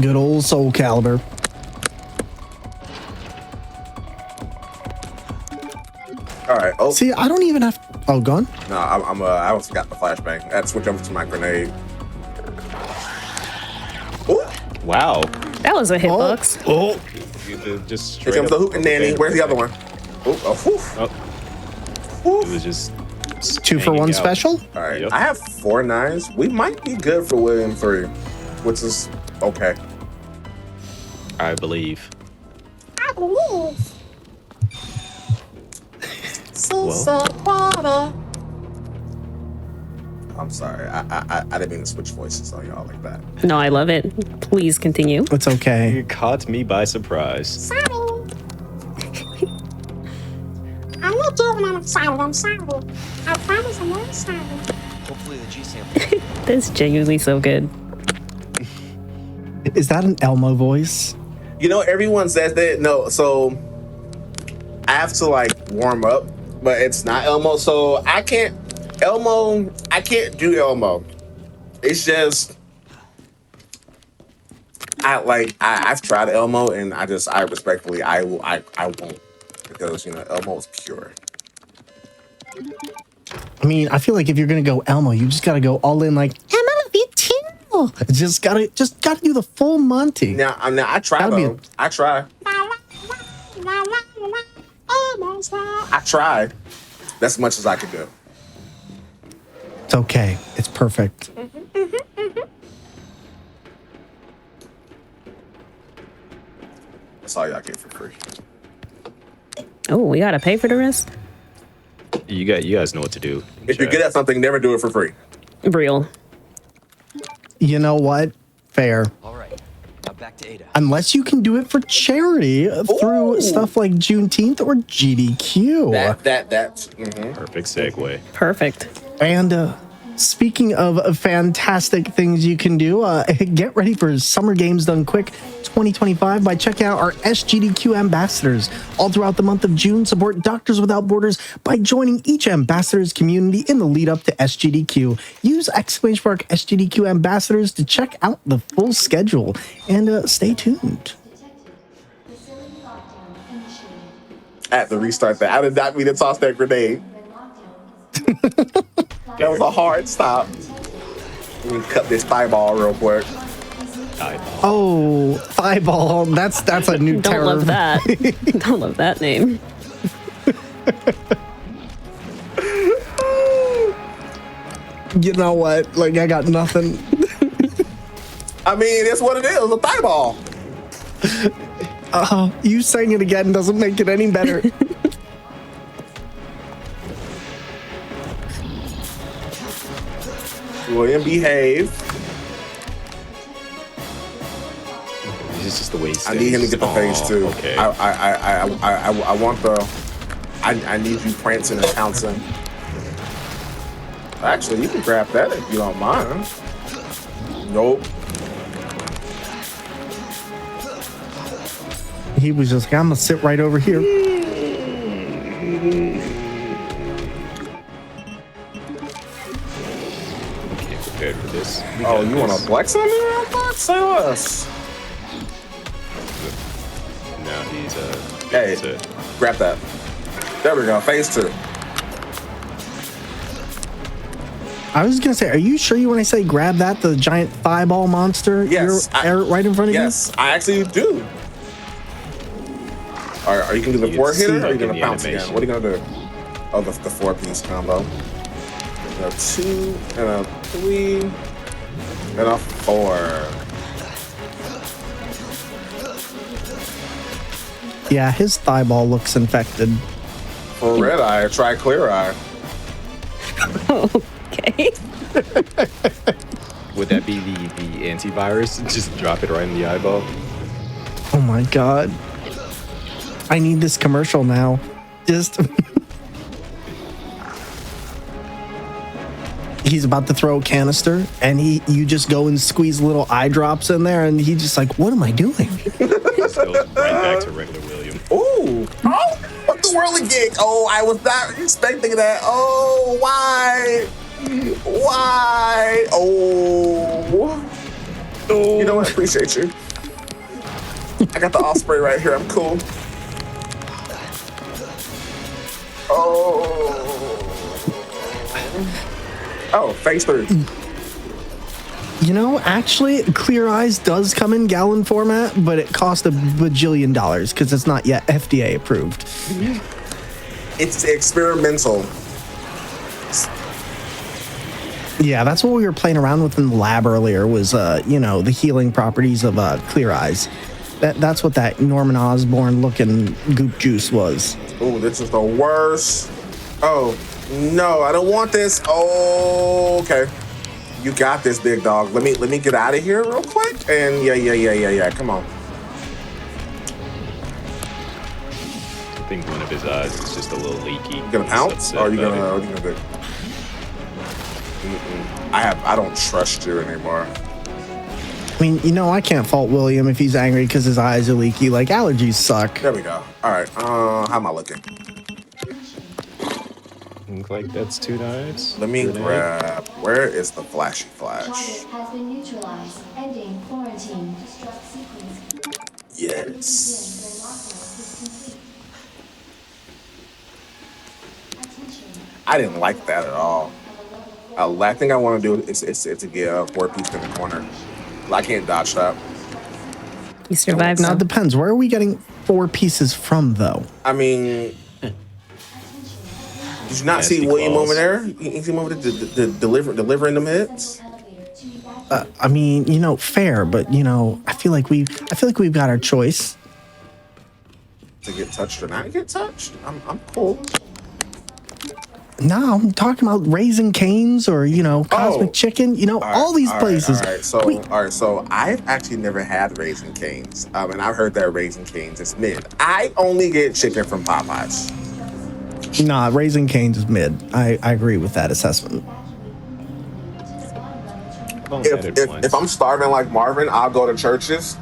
Good old Soul Calibur. All right. Oh, See, I don't even have. Oh, gone. no, I almost forgot the flashbang. I had to switch over to my grenade. Ooh, Wow. That was a hitbox. Oh. Just here straight comes the up hootin' nanny. Where's the other one? Oh, whew. Oh, it was just 2 for hanging 1 out. special. All right. Yep. I have 4 9s. We might be good for William 3, which is okay. I believe. Well, I'm sorry. I didn't mean to switch voices on y'all like that. No, I love it. Please continue. It's okay. you caught me by surprise. I'm not joking, I'm excited, I'm sorry. I promise I'm not excited. Hopefully the G sample. That's genuinely so good. Is that an Elmo voice? You know, everyone says that. No, so I have to like warm up, but it's not Elmo. So I can't do Elmo. It's just I've tried Elmo and I respectfully I won't, because you know Elmo is pure. I mean, I feel like if you're gonna go Elmo, you just gotta go all in. Like I'm gonna be too. Just gotta do the full Monty. Now I try That'd be though. I try. I tried. That's as much as I could do. It's okay. It's perfect. That's all y'all get for free. Oh, we gotta pay for the rest? You guys know what to do. If you're good at something, never do it for free. Real. You know what? Fair. All right. Now back to Ada. Unless you can do it for charity through Ooh. stuff like Juneteenth or GDQ. That's Perfect segue. Perfect. And speaking of fantastic things you can do, get ready for Summer Games Done Quick 2025 by checking out our SGDQ ambassadors. All throughout the month of June, support Doctors Without Borders by joining each ambassador's community in the lead up to SGDQ. Use ! SGDQ ambassadors to check out the full schedule and stay tuned. Facility lockdown initiated. I had to restart that. I did not mean to toss that grenade. That was a hard stop. Let me cut this thigh ball real quick. Oh, Thighball. That's a new Don't terror. love that. Don't love that name. You know what? Like, I got nothing. I mean, that's what it is, a thigh ball. You saying it again doesn't make it any better. William, behave. This is just the way he I need him to stays. get the face too. Okay. I want the. I need you prancing and pouncing. Actually, you can grab that if you don't mind. Nope. He was just like, I'm gonna sit right over here. Can't prepared for this. We Oh, got you want this. to flex on me real quick? Say less. Now he's Hey, to grab that. There we go. Phase 2. I was gonna say, are you sure you want to say grab that, the giant thighball monster? Yes, Right in front of Yes, I actually do. Are you gonna do the You four can hitter see or are you it in gonna the pounce again? animation. What are you gonna do? Oh, the 4-piece combo. A 2 and a 3 and a 4. you? Yeah, his thighball looks infected. For red eye, try clear eye. Okay. would that be the antivirus? Just drop it right in the eyeball. Oh my god. I need this commercial now. Just he's about to throw a canister and you just go and squeeze little eye drops in there and he's just like, what am I doing? Just goes right back to regular William. Ooh. Oh, what the whirly gig? Oh, I was not expecting that. Oh, why? Why? Oh. You know what? I appreciate you. I got the osprey right here. I'm cool. Oh. Oh, phase 3. You know, actually, Clear Eyes does come in gallon format, but it cost $1 bajillion because it's not yet FDA approved. It's experimental. Yeah, that's what we were playing around with in the lab earlier was, the healing properties of Clear Eyes. That's what that Norman Osborn looking goop juice was. Oh, this is the worst. Oh, no, I don't want this. Oh, okay. You got this, big dog. Let me get out of here real quick. And yeah. Come on. I think one of his eyes is just a little leaky. You gonna pounce? Or are you gonna what are you gonna do? I don't trust you anymore. I mean, I can't fault William if he's angry because his eyes are leaky. Like, allergies suck. There we go. All right. How am I looking? Look like that's 2 knives. Let me Grenade. grab. Where is the flashy flash? Target has been neutralized. Ending quarantine. Destruct sequence. Yes. When lockdown is complete. Attention. I didn't like that at all. Last thing I want to do is to get a 4-piece in the corner. I can't dodge that. You survived Now, now. it depends. Where are we getting 4 pieces from, though? I mean, did you not Nasty see William claws. over there? You see him over there delivering them hits? Elevator to evacuate. I mean, fair, but I feel like we've got our choice. To get touched or not get touched? I'm cool. No, I'm talking about Raising Cane's or, Cosmic Chicken, all these places. All right. So I've actually never had Raising Cane's, and I've heard that Raising Cane's is mid. I only get chicken from Popeyes. Nah, Raising Cane's is mid. I agree with that assessment. If I'm starving like Marvin, I'll go to Church's.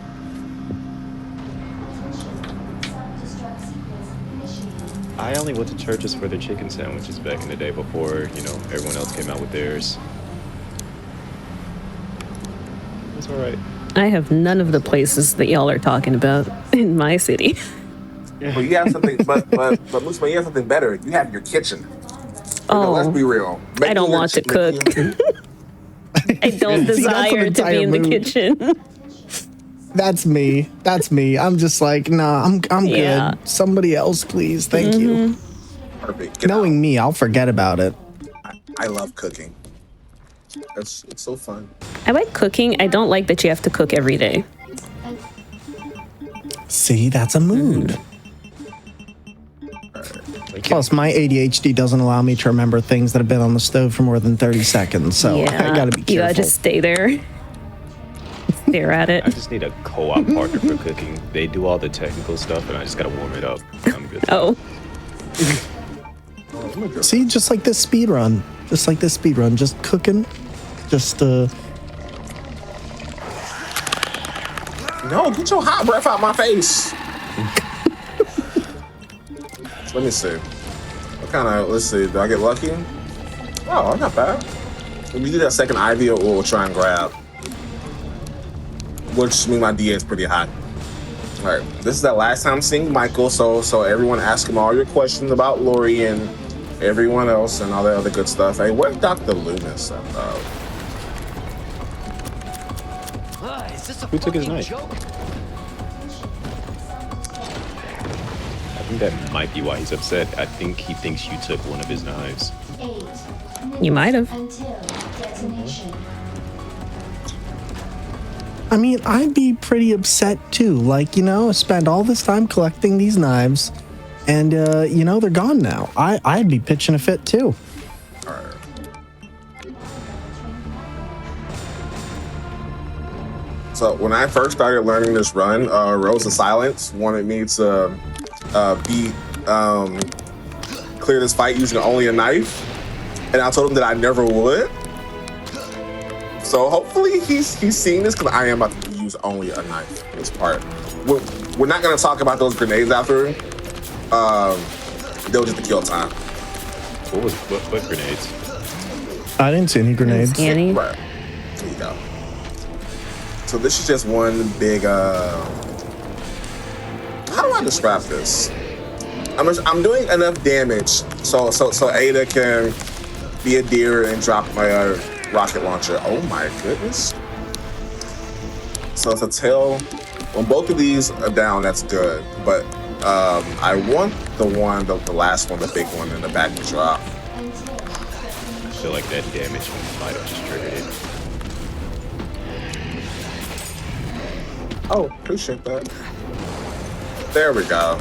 I only went to Church's for their chicken sandwiches back in the day before, everyone else came out with theirs. It's all right. I have none of the places that y'all are talking about in my city. But you have something, but Musma, you have something better. You have your kitchen. Let's be real. I don't want to cook. I don't desire to be in the kitchen. That's me. I'm just like, nah, I'm Yeah. good. Somebody else, please. Thank you. Perfect. Knowing me, I'll forget about it. I love cooking. It's so fun. I like cooking. I don't like that you have to cook every day. See, that's a mood. Plus, my ADHD doesn't allow me to remember things that have been on the stove for more than 30 seconds. So I gotta be careful. You gotta just stay there. Stare at it. I just need a co-op partner for cooking. They do all the technical stuff, and I just gotta warm it up. I'm good. Oh. See, just like this speed run. Just cooking. Just, No, get your hot breath out my face. Let me see. Let's see. Do I get lucky? Oh, not bad. If you do that second Ivy, we'll try and grab. Which means my DA is pretty hot. All right, this is the last time seeing Michael, so everyone ask him all your questions about Lori and everyone else and all that other good stuff. Hey, where's Dr. Loomis? Is this a Who took his fucking knife? joke? I think that might be why he's upset. I think he thinks you took one of his knives. 8 You might have. until detonation. I mean, I'd be pretty upset too. Like, spend all this time collecting these knives and, they're gone now. I'd be pitching a fit too. All right. So when I first started learning this run, Rose of Silence wanted me to clear this fight using only a knife, and I told him that I never would. So hopefully he's seeing this because I am about to use only a knife in this part. We're not going to talk about those grenades after. They'll just to kill time. What grenades? I didn't see any grenades. Annie. Right. There you go. So this is just one big. How do I describe this? I'm doing enough damage so Ada can be a deer and drop my rocket launcher. Oh my goodness. So it's a tail. When both of these are down, that's good. But I want the last one, the big one in the back to drop. I feel like that damage might have just triggered it. Oh, appreciate that. There we go.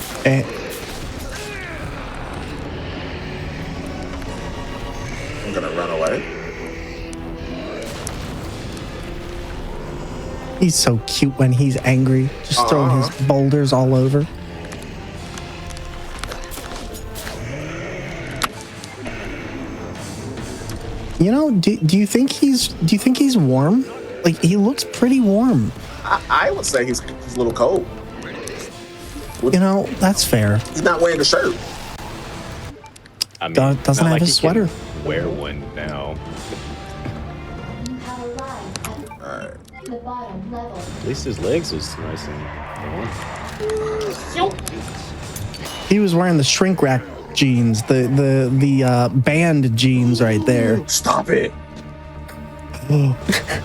I'm gonna run away. He's so cute when he's angry, just throwing his boulders all over. Do you think he's warm? Like, he looks pretty warm. I would say he's a little cold. That's fair. He's not wearing the shirt. I mean, Doesn't not have his he can sweater. Wear one now. You have arrived at Alright. the bottom level. At least his legs was nice and He was wearing the shrink rack jeans, the band jeans right there. Stop it.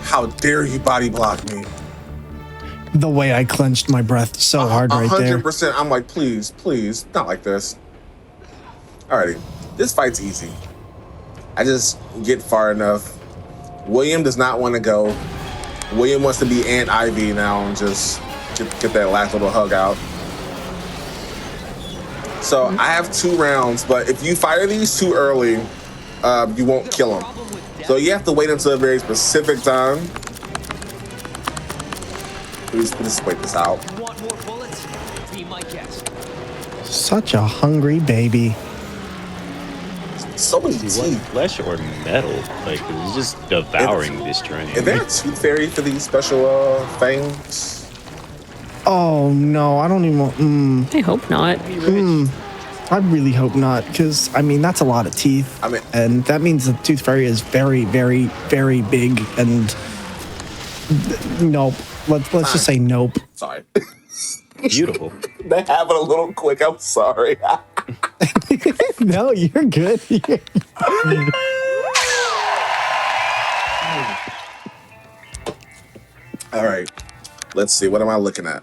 How dare you body block me? The way I clenched my breath so hard right there. 100%. I'm like, please, not like this. Alrighty. This fight's easy. I just get far enough. William does not want to go. William wants to be Aunt Ivy now and just get that last little hug out. So I have 2 rounds, but if you fire these too early, you won't kill them. So you have to wait until a very specific time. Please wait this out. Want more bullets? Be my guest. Such a hungry baby. So many Do you want teeth. flesh or metal? Like, it's just devouring this train. Is there a tooth fairy for these special things? Oh no, I don't even want. I hope not. I really hope not, because I mean that's a lot of teeth. I mean- and that means the tooth fairy is very, very, very big. And nope. Let's just say nope. Sorry. Beautiful. They have it a little quick. I'm sorry. No, you're good. All right. Let's see. What am I looking at?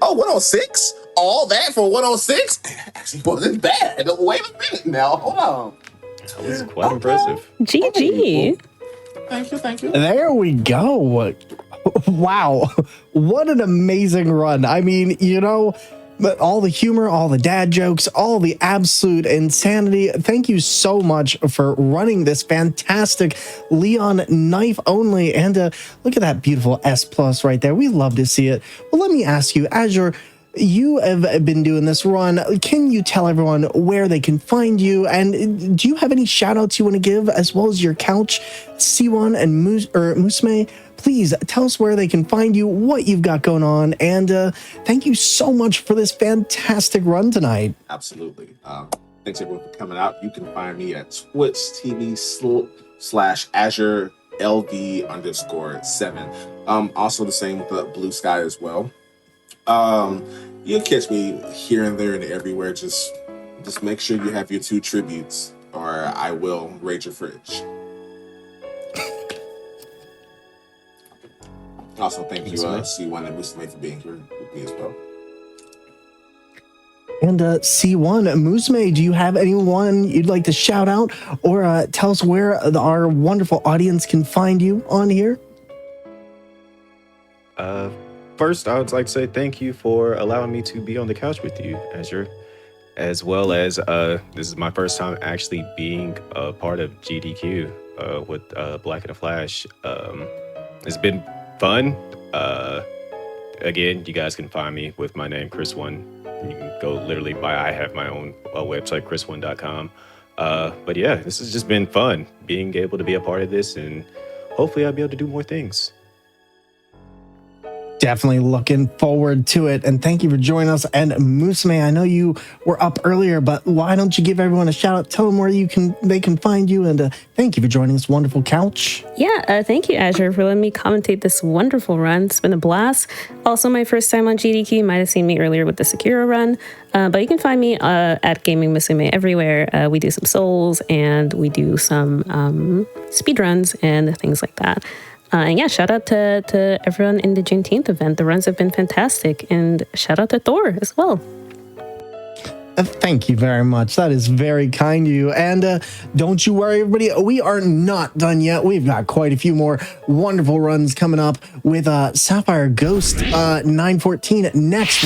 Oh, 106? All that for 106? Actually wasn't bad. Wait a minute now. Hold on. That was quite impressive. GG. Thank you. There we go. Wow. What an amazing run. I mean, you know, but all the humor, all the dad jokes, all the absolute insanity. Thank you so much for running this fantastic Leon knife only. And look at that beautiful S plus right there. We love to see it. Well, let me ask you, Azure, you have been doing this run. Can you tell everyone where they can find you? And do you have any shout outs you want to give, as well as your couch, C1 and Musume? Please tell us where they can find you, what you've got going on. And thank you so much for this fantastic run tonight. Absolutely. Thanks everyone for coming out. You can find me at Twitch TV /Azure LV_7. Also the same with Blue Sky as well. You'll catch me here and there and everywhere. Just make sure you have your 2 tributes, or I will raid your fridge. Also, thank you, C1 and Musume, for being here with me as well. And C1, Musume, do you have anyone you'd like to shout out, or tell us where our wonderful audience can find you on here? First, I would like to say thank you for allowing me to be on the couch with you, Azure, as well as this is my first time actually being a part of GDQ with Black and the Flash. It's been fun. Again, you guys can find me with my name, Chris1. You can go literally I have my own website, chris1.com. But yeah, this has just been fun being able to be a part of this, and hopefully I'll be able to do more things. Definitely looking forward to it. And thank you for joining us. And Musume, I know you were up earlier, but why don't you give everyone a shout out? Tell them where they can find you. And thank you for joining this wonderful couch. Yeah, thank you, Azure, for letting me commentate this wonderful run. It's been a blast. Also, my first time on GDQ. You might have seen me earlier with the Sekiro run. But you can find me at Gaming Musume everywhere. We do some souls and we do some speedruns and things like that. And yeah, shout out to everyone in the Juneteenth event. The runs have been fantastic. And shout out to Thor as well. Thank you very much. That is very kind of you. And don't you worry, everybody. We are not done yet. We've got quite a few more wonderful runs coming up with Sapphire Ghost 914 next.